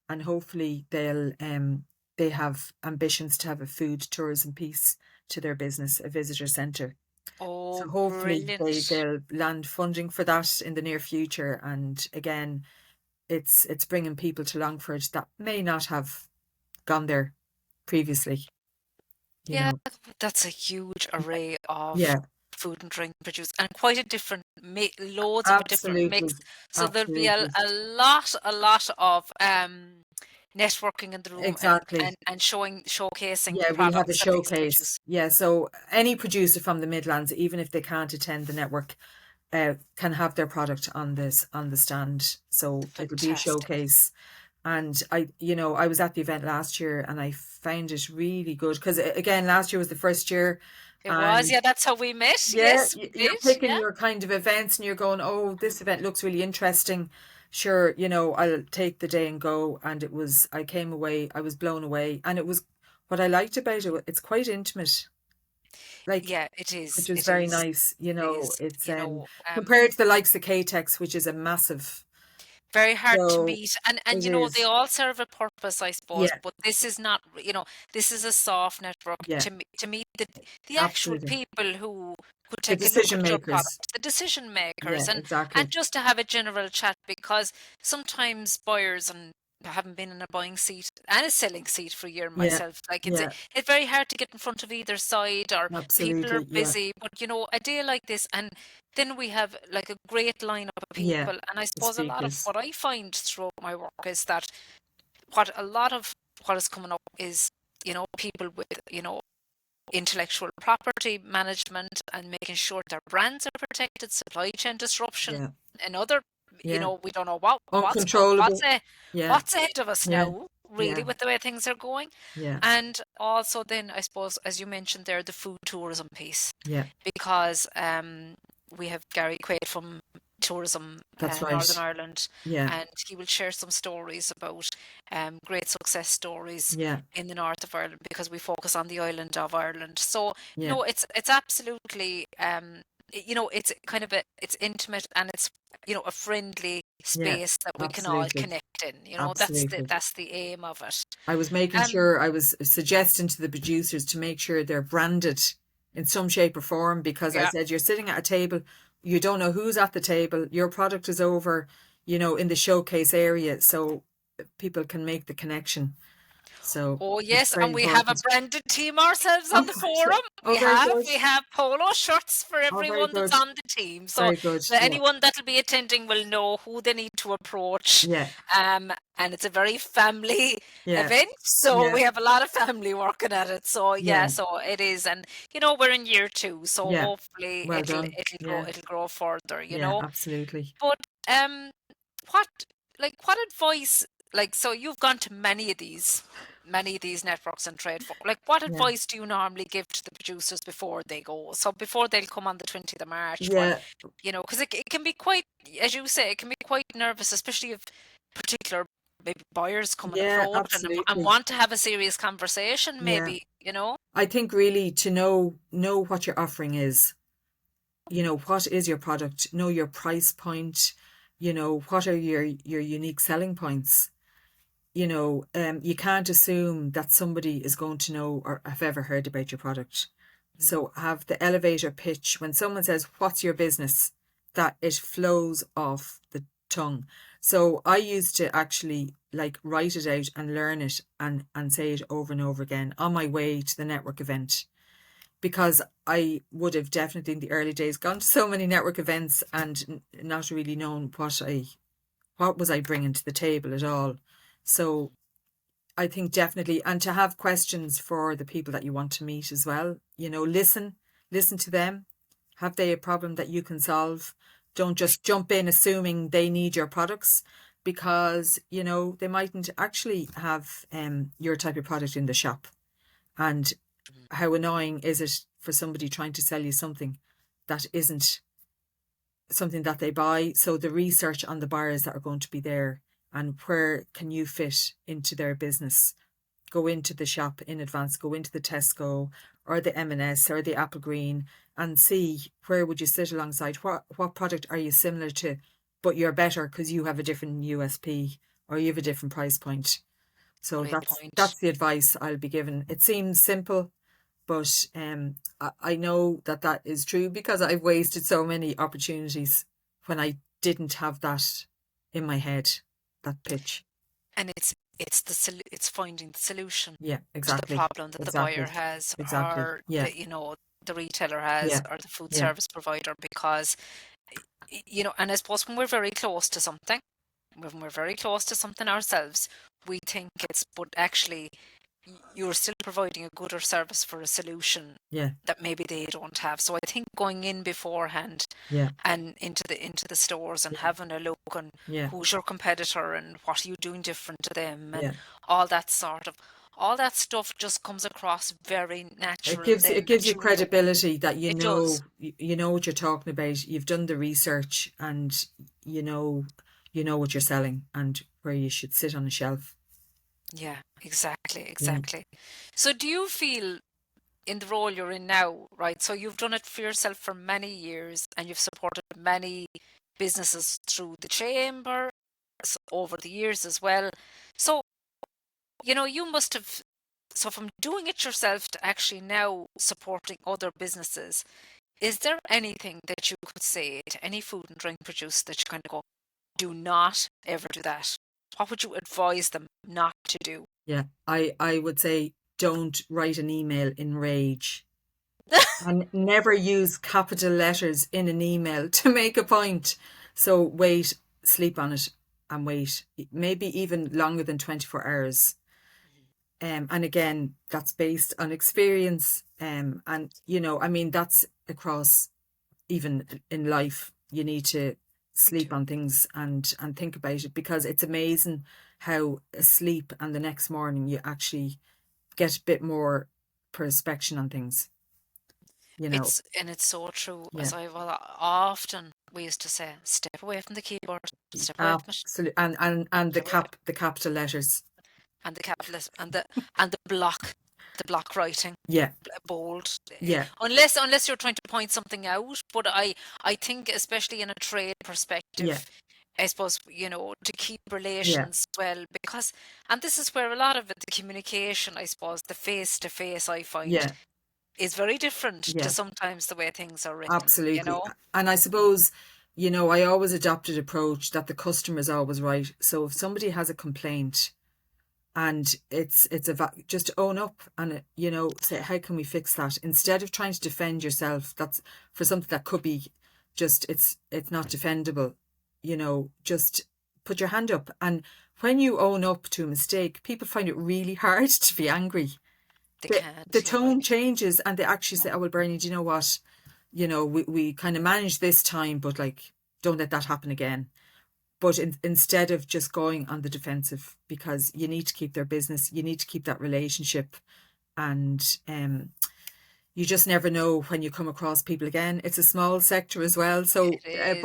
Speaker 2: And hopefully they have ambitions to have a food tourism piece to their business, a visitor centre. So
Speaker 1: Oh,
Speaker 2: hopefully
Speaker 1: brilliant.
Speaker 2: they'll land funding for that in the near future. And again, it's bringing people to Longford that may not have gone there previously, you
Speaker 1: Yeah,
Speaker 2: know.
Speaker 1: that's a huge array of
Speaker 2: Yeah,
Speaker 1: food and drink produce and quite a different loads of a different
Speaker 2: absolutely.
Speaker 1: mix. So there'll be
Speaker 2: Absolutely.
Speaker 1: a lot of networking in the room
Speaker 2: Exactly.
Speaker 1: and showcasing the
Speaker 2: Yeah, we have a
Speaker 1: products that these
Speaker 2: showcase.
Speaker 1: produce.
Speaker 2: Yeah, so any producer from the Midlands, even if they can't attend the network, can have their product on the stand. So it'll be a
Speaker 1: Fantastic.
Speaker 2: showcase. And I was at the event last year, and I found it really good because again, last year was the first year,
Speaker 1: It was,
Speaker 2: and
Speaker 1: yeah, that's how we met.
Speaker 2: yeah,
Speaker 1: Yes, we
Speaker 2: you're
Speaker 1: did.
Speaker 2: picking
Speaker 1: Yeah.
Speaker 2: your kind of events, and you're going, oh, this event looks really interesting. Sure, I'll take the day and go. And I came away, I was blown away, and it was what I liked about it, it's quite intimate, like,
Speaker 1: Yeah, it is.
Speaker 2: which was
Speaker 1: It
Speaker 2: very
Speaker 1: is.
Speaker 2: nice.
Speaker 1: It is.
Speaker 2: It's
Speaker 1: You know,
Speaker 2: compared to the likes of K-Tex, which is a massive.
Speaker 1: very hard to
Speaker 2: So
Speaker 1: meet, and
Speaker 2: it
Speaker 1: you know they
Speaker 2: is.
Speaker 1: all serve a purpose, I suppose,
Speaker 2: Yeah,
Speaker 1: but this is not, you know, this is a soft network
Speaker 2: yeah,
Speaker 1: to meet the actual
Speaker 2: absolutely.
Speaker 1: people who could
Speaker 2: The
Speaker 1: take a look
Speaker 2: decision
Speaker 1: at your
Speaker 2: makers.
Speaker 1: product, the decision makers,
Speaker 2: Yeah,
Speaker 1: and
Speaker 2: exactly.
Speaker 1: just to have a general chat, because sometimes buyers, and I haven't been in a buying seat and a selling seat for a year
Speaker 2: Yeah,
Speaker 1: myself, like
Speaker 2: yeah,
Speaker 1: it's very hard to get in front of either side, or people are
Speaker 2: absolutely. Yeah,
Speaker 1: busy, but you know, a day like this, and then we have like a great lineup of
Speaker 2: yeah.
Speaker 1: people. And I
Speaker 2: The
Speaker 1: suppose a lot of
Speaker 2: speakers.
Speaker 1: what I find throughout my work is that what a lot of what is coming up is, you know, people with, you know, intellectual property management and making sure their brands are protected, supply chain disruption,
Speaker 2: Yeah,
Speaker 1: and other, you
Speaker 2: yeah.
Speaker 1: know, we don't know
Speaker 2: Uncontrollable. Yeah,
Speaker 1: what's ahead of us
Speaker 2: yeah,
Speaker 1: now, really,
Speaker 2: yeah,
Speaker 1: with the way things are going.
Speaker 2: yeah,
Speaker 1: And also then I suppose, as you mentioned there, the food tourism piece,
Speaker 2: yeah.
Speaker 1: because we have Gary Quaid from Tourism
Speaker 2: That's
Speaker 1: Northern
Speaker 2: right.
Speaker 1: Ireland,
Speaker 2: Yeah,
Speaker 1: and he will share some stories about great success stories
Speaker 2: yeah,
Speaker 1: in the north of Ireland, because we focus on the island of Ireland. So
Speaker 2: yeah,
Speaker 1: no, it's absolutely you know, it's kind of it's intimate, and it's, you know, a friendly
Speaker 2: yeah.
Speaker 1: space that we can all
Speaker 2: Absolutely.
Speaker 1: connect in. You know,
Speaker 2: Absolutely.
Speaker 1: that's the aim of it.
Speaker 2: I was making
Speaker 1: Um,
Speaker 2: sure, I was suggesting to the producers to make sure they're branded in some shape or form, because I
Speaker 1: yeah.
Speaker 2: said, you're sitting at a table, you don't know who's at the table, your product is over, in the showcase area, so people can make the connection. So
Speaker 1: Oh
Speaker 2: it's
Speaker 1: yes,
Speaker 2: very
Speaker 1: and we have a
Speaker 2: important.
Speaker 1: branded team ourselves
Speaker 2: Oh,
Speaker 1: on the forum.
Speaker 2: oh, very good.
Speaker 1: We have polo shirts for
Speaker 2: Oh, very
Speaker 1: everyone that's
Speaker 2: good.
Speaker 1: on the team. So
Speaker 2: Very good. Yeah.
Speaker 1: anyone that'll be attending will know who they need to approach.
Speaker 2: Yeah.
Speaker 1: And it's a very family
Speaker 2: Yeah.
Speaker 1: event, so
Speaker 2: Yeah.
Speaker 1: we have a lot of family working at it. So yeah,
Speaker 2: Yeah.
Speaker 1: so it is, and you know, we're in year 2, so
Speaker 2: Yeah.
Speaker 1: hopefully
Speaker 2: Well done. Yeah.
Speaker 1: it'll grow further. You
Speaker 2: Yeah.
Speaker 1: know,
Speaker 2: Absolutely.
Speaker 1: but um, what what advice, like, so you've gone to many of these networks and trade for, like, what
Speaker 2: Yeah.
Speaker 1: advice do you normally give to the producers before they go, so before they'll come on the 20th of March for,
Speaker 2: Yeah.
Speaker 1: you know, because it can be quite, as you say, it can be quite nervous, especially if particular maybe buyers come and
Speaker 2: Yeah.
Speaker 1: approach and
Speaker 2: Absolutely.
Speaker 1: want to have a serious conversation,
Speaker 2: Yeah.
Speaker 1: maybe, you know.
Speaker 2: I think really to know what your offering is. What is your product? Know your price point. What are your unique selling points? You can't assume that somebody is going to know or have ever heard about your product.
Speaker 1: Mm.
Speaker 2: So have the elevator pitch. When someone says, "What's your business?" that it flows off the tongue. So I used to actually like write it out and learn it and say it over and over again on my way to the network event, because I would have definitely in the early days gone to so many network events and not really known what was I bringing to the table at all. So I think definitely, and to have questions for the people that you want to meet as well. Listen to them. Have they a problem that you can solve? Don't just jump in assuming they need your products, because they mightn't actually have your type of product in the shop. And how annoying is it for somebody trying to sell you something that isn't something that they buy? So the research on the buyers that are going to be there, and where can you fit into their business? Go into the shop in advance, go into the Tesco or the M&S or the Apple Green, and see where would you sit alongside, what product are you similar to, but you're better because you have a different USP or you have a different price point. So
Speaker 1: Great
Speaker 2: that's
Speaker 1: point.
Speaker 2: that's the advice I'll be given. It seems simple, but I know that is true, because I've wasted so many opportunities when I didn't have that in my head, that pitch.
Speaker 1: And it's finding the solution
Speaker 2: Yeah,
Speaker 1: to the
Speaker 2: exactly.
Speaker 1: problem that the buyer
Speaker 2: Exactly.
Speaker 1: has,
Speaker 2: Exactly.
Speaker 1: or
Speaker 2: Yeah.
Speaker 1: the, you know, the retailer has,
Speaker 2: Yeah.
Speaker 1: or the food
Speaker 2: Yeah.
Speaker 1: service provider, because you know, and I suppose when we're very close to something, when we're very close to something ourselves, we think it's, but actually you're still providing a good or service for a solution
Speaker 2: Yeah.
Speaker 1: that maybe they don't have. So I think going in beforehand
Speaker 2: Yeah.
Speaker 1: and into the stores and having a look on
Speaker 2: Yeah.
Speaker 1: who's your competitor and what are you doing different to them, and
Speaker 2: Yeah.
Speaker 1: all that sort of, all that stuff just comes across very
Speaker 2: It
Speaker 1: natural
Speaker 2: gives
Speaker 1: then,
Speaker 2: it gives
Speaker 1: that
Speaker 2: you
Speaker 1: you know.
Speaker 2: credibility that
Speaker 1: It does.
Speaker 2: you know what you're talking about. You've done the research, and you know what you're selling and where you should sit on the shelf.
Speaker 1: Yeah, exactly,
Speaker 2: Yeah.
Speaker 1: exactly. So do you feel in the role you're in now, right? So you've done it for yourself for many years and you've supported many businesses through the chamber over the years as well. So, you must have, so from doing it yourself to actually now supporting other businesses, is there anything that you could say to any food and drink producer that you kind of go, do not ever do that? What would you advise them not to do?
Speaker 2: Yeah. I would say don't write an email in rage, and never use capital letters in an email to make a point. So wait, sleep on it and wait, maybe even longer than 24 hours. And again, that's based on experience. And I mean, that's across even in life. You need to
Speaker 1: You
Speaker 2: sleep
Speaker 1: do.
Speaker 2: on things and think about it, because it's amazing how asleep and the next morning you actually get a bit more perspection on things, you know.
Speaker 1: And it's so true,
Speaker 2: Yeah,
Speaker 1: as often we used to say, step away from the keyboard, step away from it,
Speaker 2: absolutely. And the
Speaker 1: step away,
Speaker 2: capital letters.
Speaker 1: and the capitalist and the block writing,
Speaker 2: Yeah,
Speaker 1: bold,
Speaker 2: yeah,
Speaker 1: unless you're trying to point something out. But I think especially in a trade
Speaker 2: yeah,
Speaker 1: perspective, I suppose, to keep
Speaker 2: yeah,
Speaker 1: relations well, because, and this is where a lot of it, the communication, I suppose, the face to face, I find,
Speaker 2: yeah,
Speaker 1: is very different to
Speaker 2: yeah.
Speaker 1: sometimes the way things are written,
Speaker 2: Absolutely. And I suppose, I always adopted approach that the customer's always right. So if somebody has a complaint and just own up and say, how can we fix that, instead of trying to defend yourself. That's for something that could be just, it's not defendable. Just put your hand up. And when you own up to a mistake, people find it really hard to be angry.
Speaker 1: They
Speaker 2: The
Speaker 1: can't, you're
Speaker 2: tone
Speaker 1: right.
Speaker 2: changes and they actually say,
Speaker 1: No.
Speaker 2: oh, well, Bernie, do you know what? We kind of managed this time, but like, don't let that happen again. But instead of just going on the defensive, because you need to keep their business, you need to keep that relationship. And you just never know when you come across people again. It's a small sector as well. So
Speaker 1: It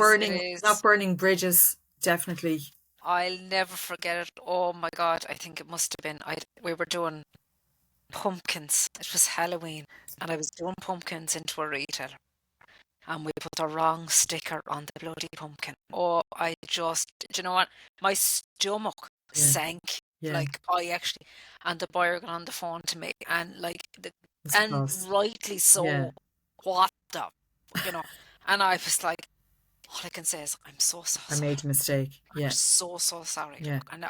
Speaker 2: not
Speaker 1: is.
Speaker 2: burning bridges, definitely.
Speaker 1: I'll never forget it. Oh my God, I think it must have been, we were doing pumpkins. It was Halloween, and I was doing pumpkins into a retailer, and we put the wrong sticker on the bloody pumpkin. Oh, do you know what? My stomach
Speaker 2: Yeah,
Speaker 1: sank.
Speaker 2: yeah.
Speaker 1: Like, I actually, and the buyer got on the phone to me, and like,
Speaker 2: It's
Speaker 1: and
Speaker 2: cost.
Speaker 1: rightly
Speaker 2: Yeah,
Speaker 1: so. What the, you know? And I was like, all I can say is, I'm so, so
Speaker 2: I
Speaker 1: sorry.
Speaker 2: made a mistake.
Speaker 1: I'm
Speaker 2: Yeah,
Speaker 1: so, so sorry.
Speaker 2: yeah.
Speaker 1: And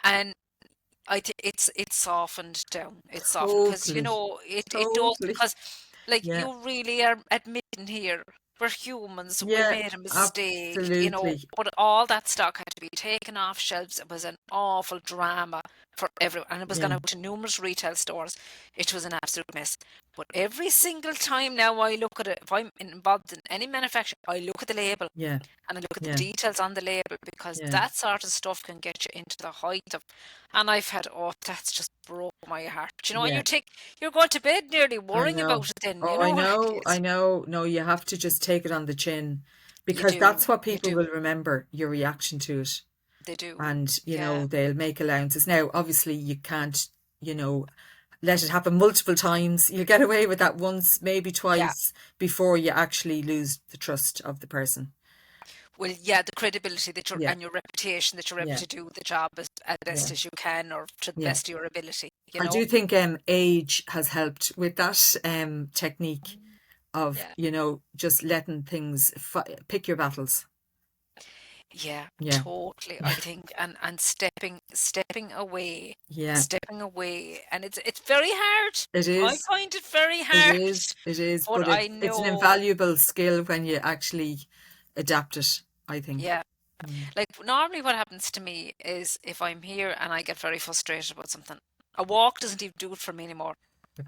Speaker 1: and I think it's softened down. It's softened because
Speaker 2: Totally,
Speaker 1: it does,
Speaker 2: totally.
Speaker 1: because like
Speaker 2: Yeah,
Speaker 1: you really are admitting here we're humans. We
Speaker 2: yeah,
Speaker 1: made a mistake,
Speaker 2: absolutely.
Speaker 1: but all that stock had to be taken off shelves. It was an awful drama for everyone, and it was
Speaker 2: Yeah,
Speaker 1: going out to numerous retail stores. It was an absolute mess. But every single time now I look at it, if I'm involved in any manufacturing, I look at the label
Speaker 2: yeah,
Speaker 1: and I look at the
Speaker 2: yeah,
Speaker 1: details on the label, because
Speaker 2: yeah,
Speaker 1: that sort of stuff can get you into the height of. And I've had, oh, that's just broke my heart. And
Speaker 2: yeah.
Speaker 1: you're going to bed nearly
Speaker 2: I
Speaker 1: worrying
Speaker 2: know.
Speaker 1: about it. Then
Speaker 2: Oh, I
Speaker 1: like
Speaker 2: know. I know. No, you have to just take it on the chin,
Speaker 1: you
Speaker 2: because
Speaker 1: do,
Speaker 2: that's what
Speaker 1: you
Speaker 2: people
Speaker 1: do,
Speaker 2: will remember, your reaction to it.
Speaker 1: they do.
Speaker 2: And,
Speaker 1: Yeah,
Speaker 2: they'll make allowances. Now, obviously, you can't, you know, let it happen multiple times. You'll get away with that once, maybe
Speaker 1: yeah.
Speaker 2: twice, before you actually lose the trust of the person.
Speaker 1: Well, yeah, the credibility that you're
Speaker 2: Yeah,
Speaker 1: and your reputation that you're able
Speaker 2: yeah,
Speaker 1: to do the job as
Speaker 2: yeah,
Speaker 1: best as you can, or to the
Speaker 2: yeah.
Speaker 1: best of your ability.
Speaker 2: I do think age has helped with that technique of,
Speaker 1: Yeah.
Speaker 2: just letting things pick your battles.
Speaker 1: Yeah,
Speaker 2: Yeah,
Speaker 1: totally. I
Speaker 2: yeah,
Speaker 1: think, and stepping away,
Speaker 2: yeah.
Speaker 1: and it's very hard.
Speaker 2: It
Speaker 1: I
Speaker 2: is.
Speaker 1: find it very
Speaker 2: It
Speaker 1: hard,
Speaker 2: is. It is.
Speaker 1: but
Speaker 2: But
Speaker 1: I
Speaker 2: it's an
Speaker 1: know,
Speaker 2: invaluable skill when you actually adapt it, I think.
Speaker 1: yeah.
Speaker 2: Mm.
Speaker 1: Like, normally what happens to me is, if I'm here and I get very frustrated about something, a walk doesn't even do it for me anymore.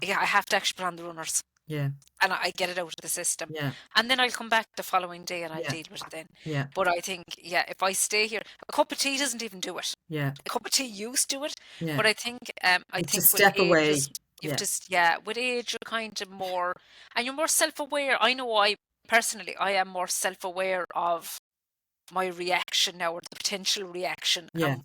Speaker 1: Yeah, I have to actually put on the runners,
Speaker 2: Yeah,
Speaker 1: and I get it out of the system.
Speaker 2: yeah,
Speaker 1: And then I'll come back the following day and I'll
Speaker 2: yeah,
Speaker 1: deal with it then.
Speaker 2: yeah,
Speaker 1: But I think, yeah, if I stay here, a cup of tea doesn't even do it.
Speaker 2: yeah,
Speaker 1: A cup of tea used to it,
Speaker 2: yeah.
Speaker 1: but I
Speaker 2: It's a
Speaker 1: think with
Speaker 2: step
Speaker 1: age,
Speaker 2: away.
Speaker 1: you've
Speaker 2: Yeah,
Speaker 1: just, yeah, with age you're kind of more, and you're more self-aware. I know, I personally, I am more self-aware of my reaction now, or the potential reaction,
Speaker 2: yeah,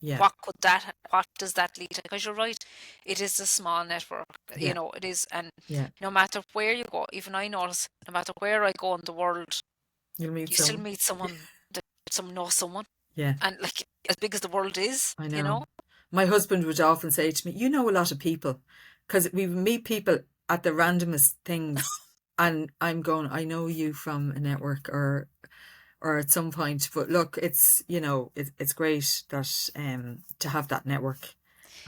Speaker 2: Yeah.
Speaker 1: what does that lead to? Because you're right, it is a small network,
Speaker 2: Yeah.
Speaker 1: it is, and
Speaker 2: Yeah.
Speaker 1: no matter where you go, even I notice, no matter where I go in the world,
Speaker 2: You'll meet
Speaker 1: you still
Speaker 2: someone.
Speaker 1: meet someone that some know someone,
Speaker 2: Yeah.
Speaker 1: and like as big as the world is,
Speaker 2: I know. My husband would often say to me, "You know a lot of people," because we meet people at the randomest things, and I'm going, "I know you from a network or at some point." But look, it's it's great that to have that network,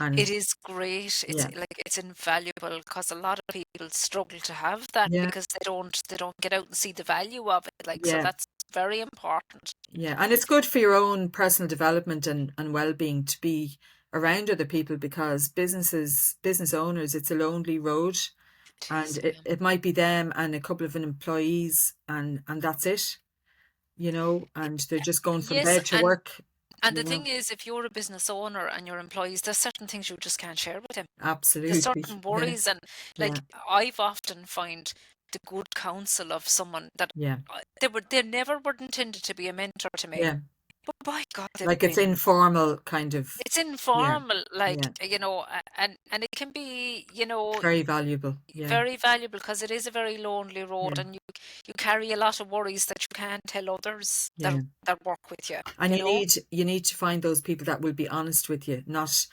Speaker 1: It
Speaker 2: and
Speaker 1: is great. It's
Speaker 2: yeah,
Speaker 1: like it's invaluable because a lot of people struggle to have that
Speaker 2: yeah,
Speaker 1: because they don't get out and see the value of it. Like, so
Speaker 2: yeah,
Speaker 1: that's very important.
Speaker 2: yeah, and it's good for your own personal development and well-being to be around other people because business owners, it's a lonely road.
Speaker 1: It
Speaker 2: And
Speaker 1: is,
Speaker 2: it,
Speaker 1: yeah.
Speaker 2: it might be them and a couple of employees and that's it, and they're just going from
Speaker 1: Yes,
Speaker 2: bed to work,
Speaker 1: and
Speaker 2: you
Speaker 1: the
Speaker 2: know.
Speaker 1: thing is, if you're a business owner and your employees, there's certain things you just can't share with them. There's
Speaker 2: Absolutely.
Speaker 1: certain
Speaker 2: Yeah,
Speaker 1: worries, and
Speaker 2: yeah,
Speaker 1: like I've often find the good counsel of someone that
Speaker 2: yeah,
Speaker 1: they never were intended to be a mentor to me,
Speaker 2: yeah.
Speaker 1: but by God, they've
Speaker 2: Like it's
Speaker 1: been.
Speaker 2: informal kind of,
Speaker 1: It's
Speaker 2: yeah,
Speaker 1: informal, like,
Speaker 2: yeah.
Speaker 1: and it can be,
Speaker 2: Very valuable. Yeah,
Speaker 1: very valuable because it is a very lonely road,
Speaker 2: yeah,
Speaker 1: and you carry a lot of worries that you can't tell others
Speaker 2: yeah.
Speaker 1: that work with you,
Speaker 2: And
Speaker 1: you
Speaker 2: you
Speaker 1: know?
Speaker 2: need you need to find those people that will be honest with you, not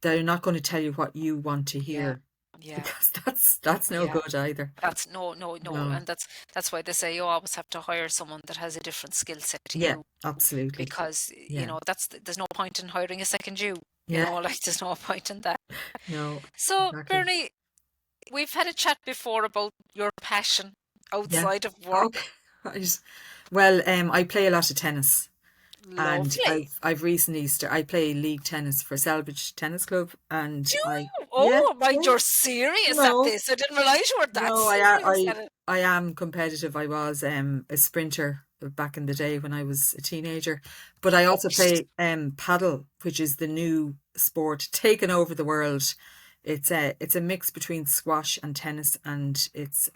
Speaker 2: they're not going to tell you what you want to
Speaker 1: Yeah,
Speaker 2: hear
Speaker 1: yeah,
Speaker 2: because that's no
Speaker 1: yeah.
Speaker 2: good either.
Speaker 1: That's no, no, no,
Speaker 2: No.
Speaker 1: and that's why they say you always have to hire someone that has a different skill set to
Speaker 2: Yeah,
Speaker 1: you,
Speaker 2: absolutely.
Speaker 1: because
Speaker 2: Yeah.
Speaker 1: there's no point in hiring a second you,
Speaker 2: Yeah.
Speaker 1: like there's no point in that.
Speaker 2: No,
Speaker 1: So,
Speaker 2: exactly.
Speaker 1: Bernie, we've had a chat before about your passion
Speaker 2: Yeah.
Speaker 1: outside of
Speaker 2: Okay.
Speaker 1: work.
Speaker 2: Right. Well, I play a lot of tennis, and
Speaker 1: Lovely.
Speaker 2: I've recently I play league tennis for Selbridge Tennis Club, and
Speaker 1: Do
Speaker 2: I
Speaker 1: you?
Speaker 2: yeah,
Speaker 1: Oh, mind
Speaker 2: yeah.
Speaker 1: you're serious at
Speaker 2: No,
Speaker 1: this. I didn't realize you were that
Speaker 2: no,
Speaker 1: serious at it.
Speaker 2: I am competitive. I was a sprinter back in the day when I was a teenager, but I also play paddle, which is the new sport taking over the world. It's a mix between squash and tennis, and it's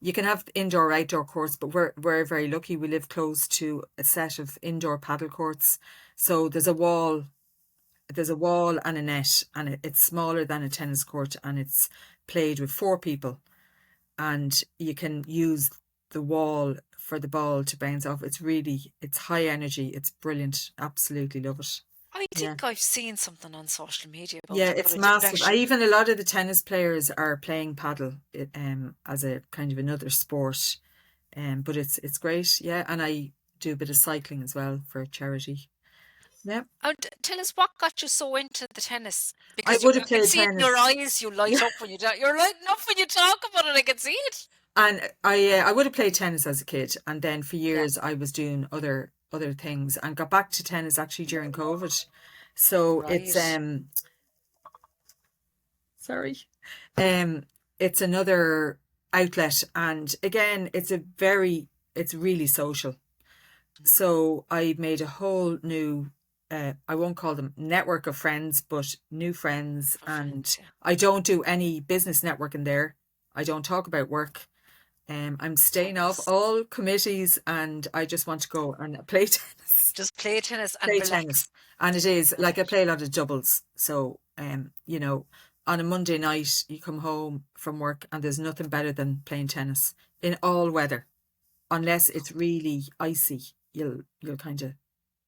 Speaker 2: you can have indoor outdoor courts, but we're very lucky. We live close to a set of indoor paddle courts, so there's a wall and a net, and it's smaller than a tennis court, and it's played with four people, and you can use the wall for the ball to bounce off. It's high energy. It's brilliant. Absolutely love it.
Speaker 1: I
Speaker 2: Yeah.
Speaker 1: think I've seen something on social media
Speaker 2: Yeah,
Speaker 1: about it, but
Speaker 2: it's
Speaker 1: I didn't
Speaker 2: massive. I
Speaker 1: actually.
Speaker 2: even a lot of the tennis players are playing paddle as a kind of another sport. But it's great. Yeah, and I do a bit of cycling as well for charity. Yeah.
Speaker 1: And tell us what got you so into the tennis?
Speaker 2: I
Speaker 1: Because
Speaker 2: would
Speaker 1: I
Speaker 2: have
Speaker 1: can
Speaker 2: played
Speaker 1: see it in your
Speaker 2: tennis.
Speaker 1: eyes. You light
Speaker 2: Yeah.
Speaker 1: up when you're lighting up when you talk about it. I can see it.
Speaker 2: And I would have played tennis as a kid, and then for
Speaker 1: Yeah.
Speaker 2: years I was doing other things, and got back to tennis actually during COVID. So
Speaker 1: Right.
Speaker 2: sorry, um, it's another outlet, and again, it's really social. So I made a whole new, I won't call them network of friends, but new friends,
Speaker 1: For
Speaker 2: and
Speaker 1: friends, yeah.
Speaker 2: I don't do any business networking there. I don't talk about work. I'm staying off
Speaker 1: Nice.
Speaker 2: all committees and I just want to go and play tennis.
Speaker 1: Just play tennis and
Speaker 2: Play
Speaker 1: relax.
Speaker 2: tennis. And it is
Speaker 1: Love
Speaker 2: like I
Speaker 1: it.
Speaker 2: play a lot of doubles. So, on a Monday night, you come home from work and there's nothing better than playing tennis in all weather. Unless it's really icy, you'll kind of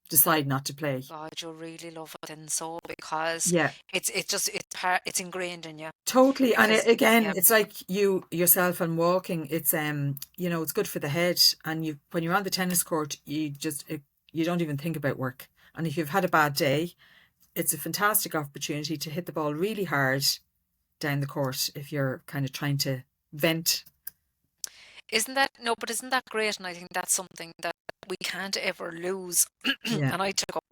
Speaker 2: decide not to play.
Speaker 1: God, you really love it and so, because
Speaker 2: Yeah,
Speaker 1: it's ingrained in you.
Speaker 2: totally. And
Speaker 1: Because
Speaker 2: again,
Speaker 1: yeah,
Speaker 2: it's like you yourself and walking. It's good for the head. And when you're on the tennis court, you don't even think about work. And if you've had a bad day, it's a fantastic opportunity to hit the ball really hard down the court if you're kind of trying to vent.
Speaker 1: isn't that no? But isn't that great? And I think that's something that we can't ever lose.
Speaker 2: Yeah,
Speaker 1: And I took up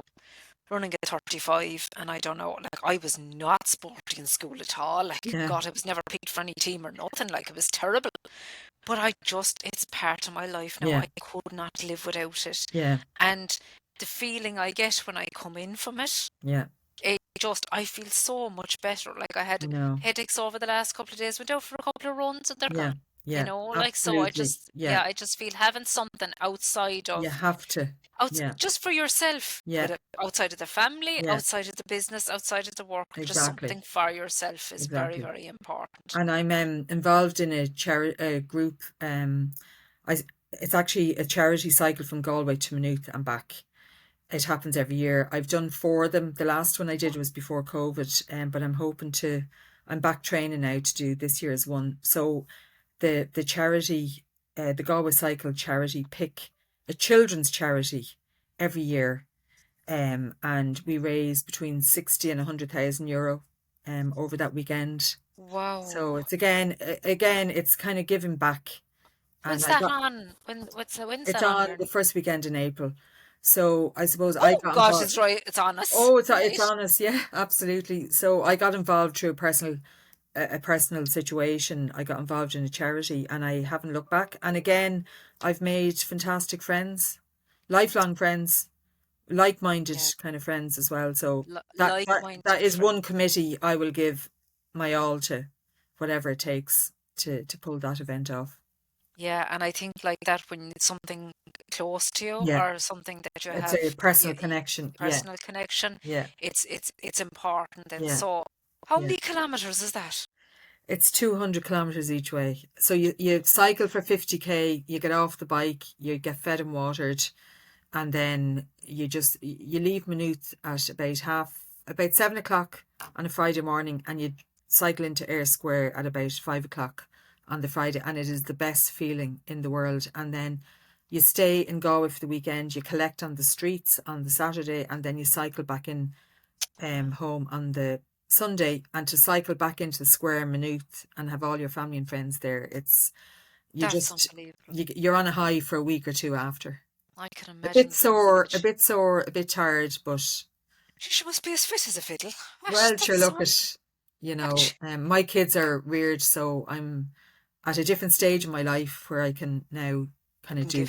Speaker 1: running at 35, and I don't know, like I was not sporty in school at all. Like
Speaker 2: yeah,
Speaker 1: God, I was never picked for any team or nothing. Like it was terrible. But it's part of my life now.
Speaker 2: yeah,
Speaker 1: I could not live without it.
Speaker 2: yeah,
Speaker 1: And the feeling I get when I come in from it,
Speaker 2: yeah.
Speaker 1: I feel so much better. Like I had
Speaker 2: I know.
Speaker 1: headaches over the last couple of days, went out for a couple of runs and they're
Speaker 2: Yeah.
Speaker 1: gone. You
Speaker 2: Yeah,
Speaker 1: know, like, so
Speaker 2: absolutely. Yeah,
Speaker 1: I just feel having something outside
Speaker 2: you
Speaker 1: of,
Speaker 2: have to. Yeah,
Speaker 1: just for yourself,
Speaker 2: yeah,
Speaker 1: outside of the family,
Speaker 2: yeah,
Speaker 1: outside of the business, outside of the work, just
Speaker 2: exactly,
Speaker 1: something for yourself is very,
Speaker 2: exactly.
Speaker 1: very important.
Speaker 2: And I'm involved in a group. I it's actually a charity cycle from Galway to Maynooth and back. It happens every year. I've done four of them. The last one I did was before COVID, but I'm hoping to. I'm back training now to do this year's one. So the charity, the Galway Cycle charity, pick a children's charity every year, and we raise between 60 and 100,000 euro, over that weekend. So
Speaker 1: Wow.
Speaker 2: it's again, it's kind of giving back. And
Speaker 1: When's
Speaker 2: I
Speaker 1: that
Speaker 2: got
Speaker 1: on? When's
Speaker 2: it's
Speaker 1: that on,
Speaker 2: on the
Speaker 1: Bernie?
Speaker 2: first weekend in April. So I suppose I
Speaker 1: Oh
Speaker 2: got
Speaker 1: gosh,
Speaker 2: involved.
Speaker 1: it's right. It's on us,
Speaker 2: Oh, it's
Speaker 1: right?
Speaker 2: on us, yeah, absolutely. So I got involved through a personal situation. I got involved in a charity, and I haven't looked back. And again, I've made fantastic friends, lifelong friends, like-minded
Speaker 1: Yeah,
Speaker 2: kind of friends as well. So that
Speaker 1: like-minded
Speaker 2: is one
Speaker 1: friend.
Speaker 2: committee I will give my all to, whatever it takes to pull that event off.
Speaker 1: Yeah, and I think like that when it's something close to you
Speaker 2: Yeah,
Speaker 1: or something that you
Speaker 2: it's
Speaker 1: have
Speaker 2: a personal connection. Yeah,
Speaker 1: personal connection,
Speaker 2: yeah,
Speaker 1: it's important. And
Speaker 2: yeah,
Speaker 1: so, how
Speaker 2: yeah.
Speaker 1: many kilometers is that?
Speaker 2: It's 200 kilometers each way. So you cycle for 50k, you get off the bike, you get fed and watered, and then you leave Maynooth at about 7 o'clock on a Friday morning, and you cycle into Ayr Square at about 5 o'clock on the Friday, and it is the best feeling in the world. And then you stay in Galway for the weekend, you collect on the streets on the Saturday, and then you cycle back in, home on the Sunday. And to cycle back into the square in Maynooth and have all your family and friends there, it's you
Speaker 1: That's
Speaker 2: just
Speaker 1: unbelievable.
Speaker 2: you're on a high for a week or two after.
Speaker 1: I can
Speaker 2: A bit
Speaker 1: imagine being
Speaker 2: sore, a
Speaker 1: such.
Speaker 2: bit sore, a bit tired, but
Speaker 1: She must be as fit as a fiddle. What?
Speaker 2: well, sure,
Speaker 1: That's
Speaker 2: look
Speaker 1: one.
Speaker 2: at,
Speaker 1: What?
Speaker 2: my kids are reared, so I'm at a different stage in my life where I can now kind of
Speaker 1: You can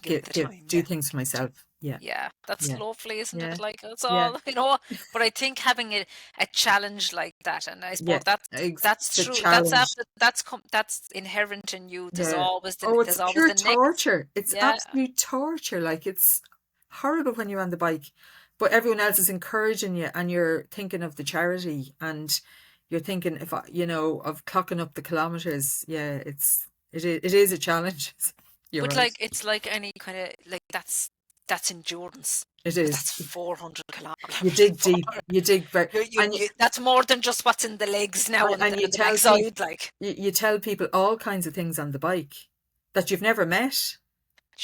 Speaker 1: give it the time.
Speaker 2: do
Speaker 1: Yeah.
Speaker 2: things for myself. Yeah,
Speaker 1: Yeah, that's
Speaker 2: yeah,
Speaker 1: lovely, isn't
Speaker 2: yeah,
Speaker 1: it? Like it's
Speaker 2: yeah,
Speaker 1: all, but I think having a challenge like that, and I suppose
Speaker 2: yeah.
Speaker 1: that's
Speaker 2: The
Speaker 1: true. That's
Speaker 2: challenge.
Speaker 1: after that's inherent in you.
Speaker 2: Yeah. Oh, it's
Speaker 1: There's always
Speaker 2: pure
Speaker 1: the next.
Speaker 2: torture. It's
Speaker 1: Yeah,
Speaker 2: absolute torture. Like, it's horrible when you're on the bike, but everyone else is encouraging you, and you're thinking of the charity, and you're thinking, if of clocking up the kilometers. Yeah, it is a challenge. You're
Speaker 1: but
Speaker 2: right.
Speaker 1: like it's like any kind of like that's endurance
Speaker 2: It
Speaker 1: because
Speaker 2: is.
Speaker 1: that's 400
Speaker 2: You
Speaker 1: kilometers.
Speaker 2: dig deep. You dig very, and
Speaker 1: That's more than just what's in the legs now and
Speaker 2: and you
Speaker 1: the
Speaker 2: tell people
Speaker 1: backside. Like,
Speaker 2: you tell people all kinds of things on the bike that you've never met.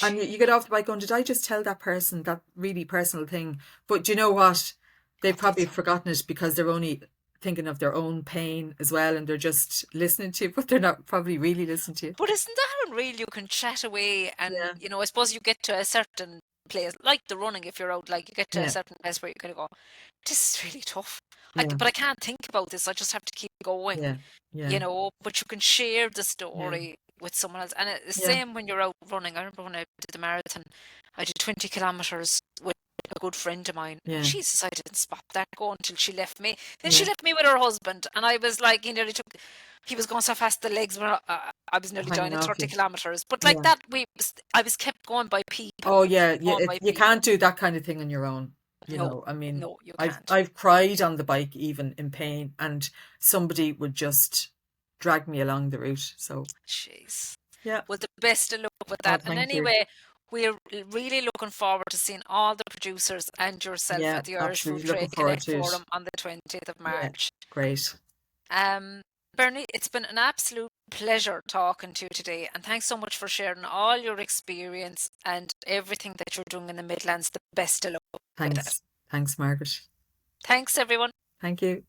Speaker 2: And you get off
Speaker 1: gee,
Speaker 2: the bike going, did I just tell that person that really personal thing? But do you know what? They've
Speaker 1: God,
Speaker 2: probably forgotten it because they're only thinking of their own pain as well, and they're just listening to you, but they're not probably really listening to you.
Speaker 1: But isn't that unreal? You can chat away, and
Speaker 2: Yeah,
Speaker 1: I suppose you get to a certain place, like the running. If you're out, like you get to a
Speaker 2: yeah,
Speaker 1: certain place where you kind of go, "This is really tough."
Speaker 2: yeah,
Speaker 1: But I can't think about this. I just have to keep going,
Speaker 2: yeah, yeah,
Speaker 1: But you can share the
Speaker 2: yeah,
Speaker 1: story with someone else, and it's the
Speaker 2: yeah,
Speaker 1: same when you're out running. I remember when I did the marathon, I did 20 kilometers with a good friend of mine. And
Speaker 2: yeah,
Speaker 1: Jesus, I didn't spot that go until she left me. Then she
Speaker 2: yeah.
Speaker 1: left me with her husband, and I was like, he was going so fast the legs were. I was nearly down
Speaker 2: Hanging
Speaker 1: at
Speaker 2: off
Speaker 1: 30
Speaker 2: you.
Speaker 1: kilometers. But like
Speaker 2: Yeah.
Speaker 1: that, I was kept going by people.
Speaker 2: Oh, yeah.
Speaker 1: Going by
Speaker 2: You
Speaker 1: people.
Speaker 2: can't do that kind of thing on your own.
Speaker 1: No,
Speaker 2: I mean,
Speaker 1: no, you
Speaker 2: I've
Speaker 1: can't.
Speaker 2: I've cried on the bike even in pain, and somebody would just drag me along the route. So
Speaker 1: Jeez.
Speaker 2: yeah.
Speaker 1: Well, the best of luck with
Speaker 2: Oh,
Speaker 1: that. And
Speaker 2: thank you.
Speaker 1: anyway, we're really looking forward to seeing all the producers and yourself
Speaker 2: Yeah,
Speaker 1: at the Irish Food
Speaker 2: absolutely. Looking
Speaker 1: Trade
Speaker 2: forward
Speaker 1: Connect
Speaker 2: to it.
Speaker 1: Forum on the 20th of
Speaker 2: Yeah,
Speaker 1: March.
Speaker 2: great.
Speaker 1: Um, Bernie, it's been an absolute pleasure talking to you today, and thanks so much for sharing all your experience and everything that you're doing in the Midlands. The best of luck with it.
Speaker 2: Thanks. Thanks, Margaret.
Speaker 1: Thanks, everyone.
Speaker 2: Thank you.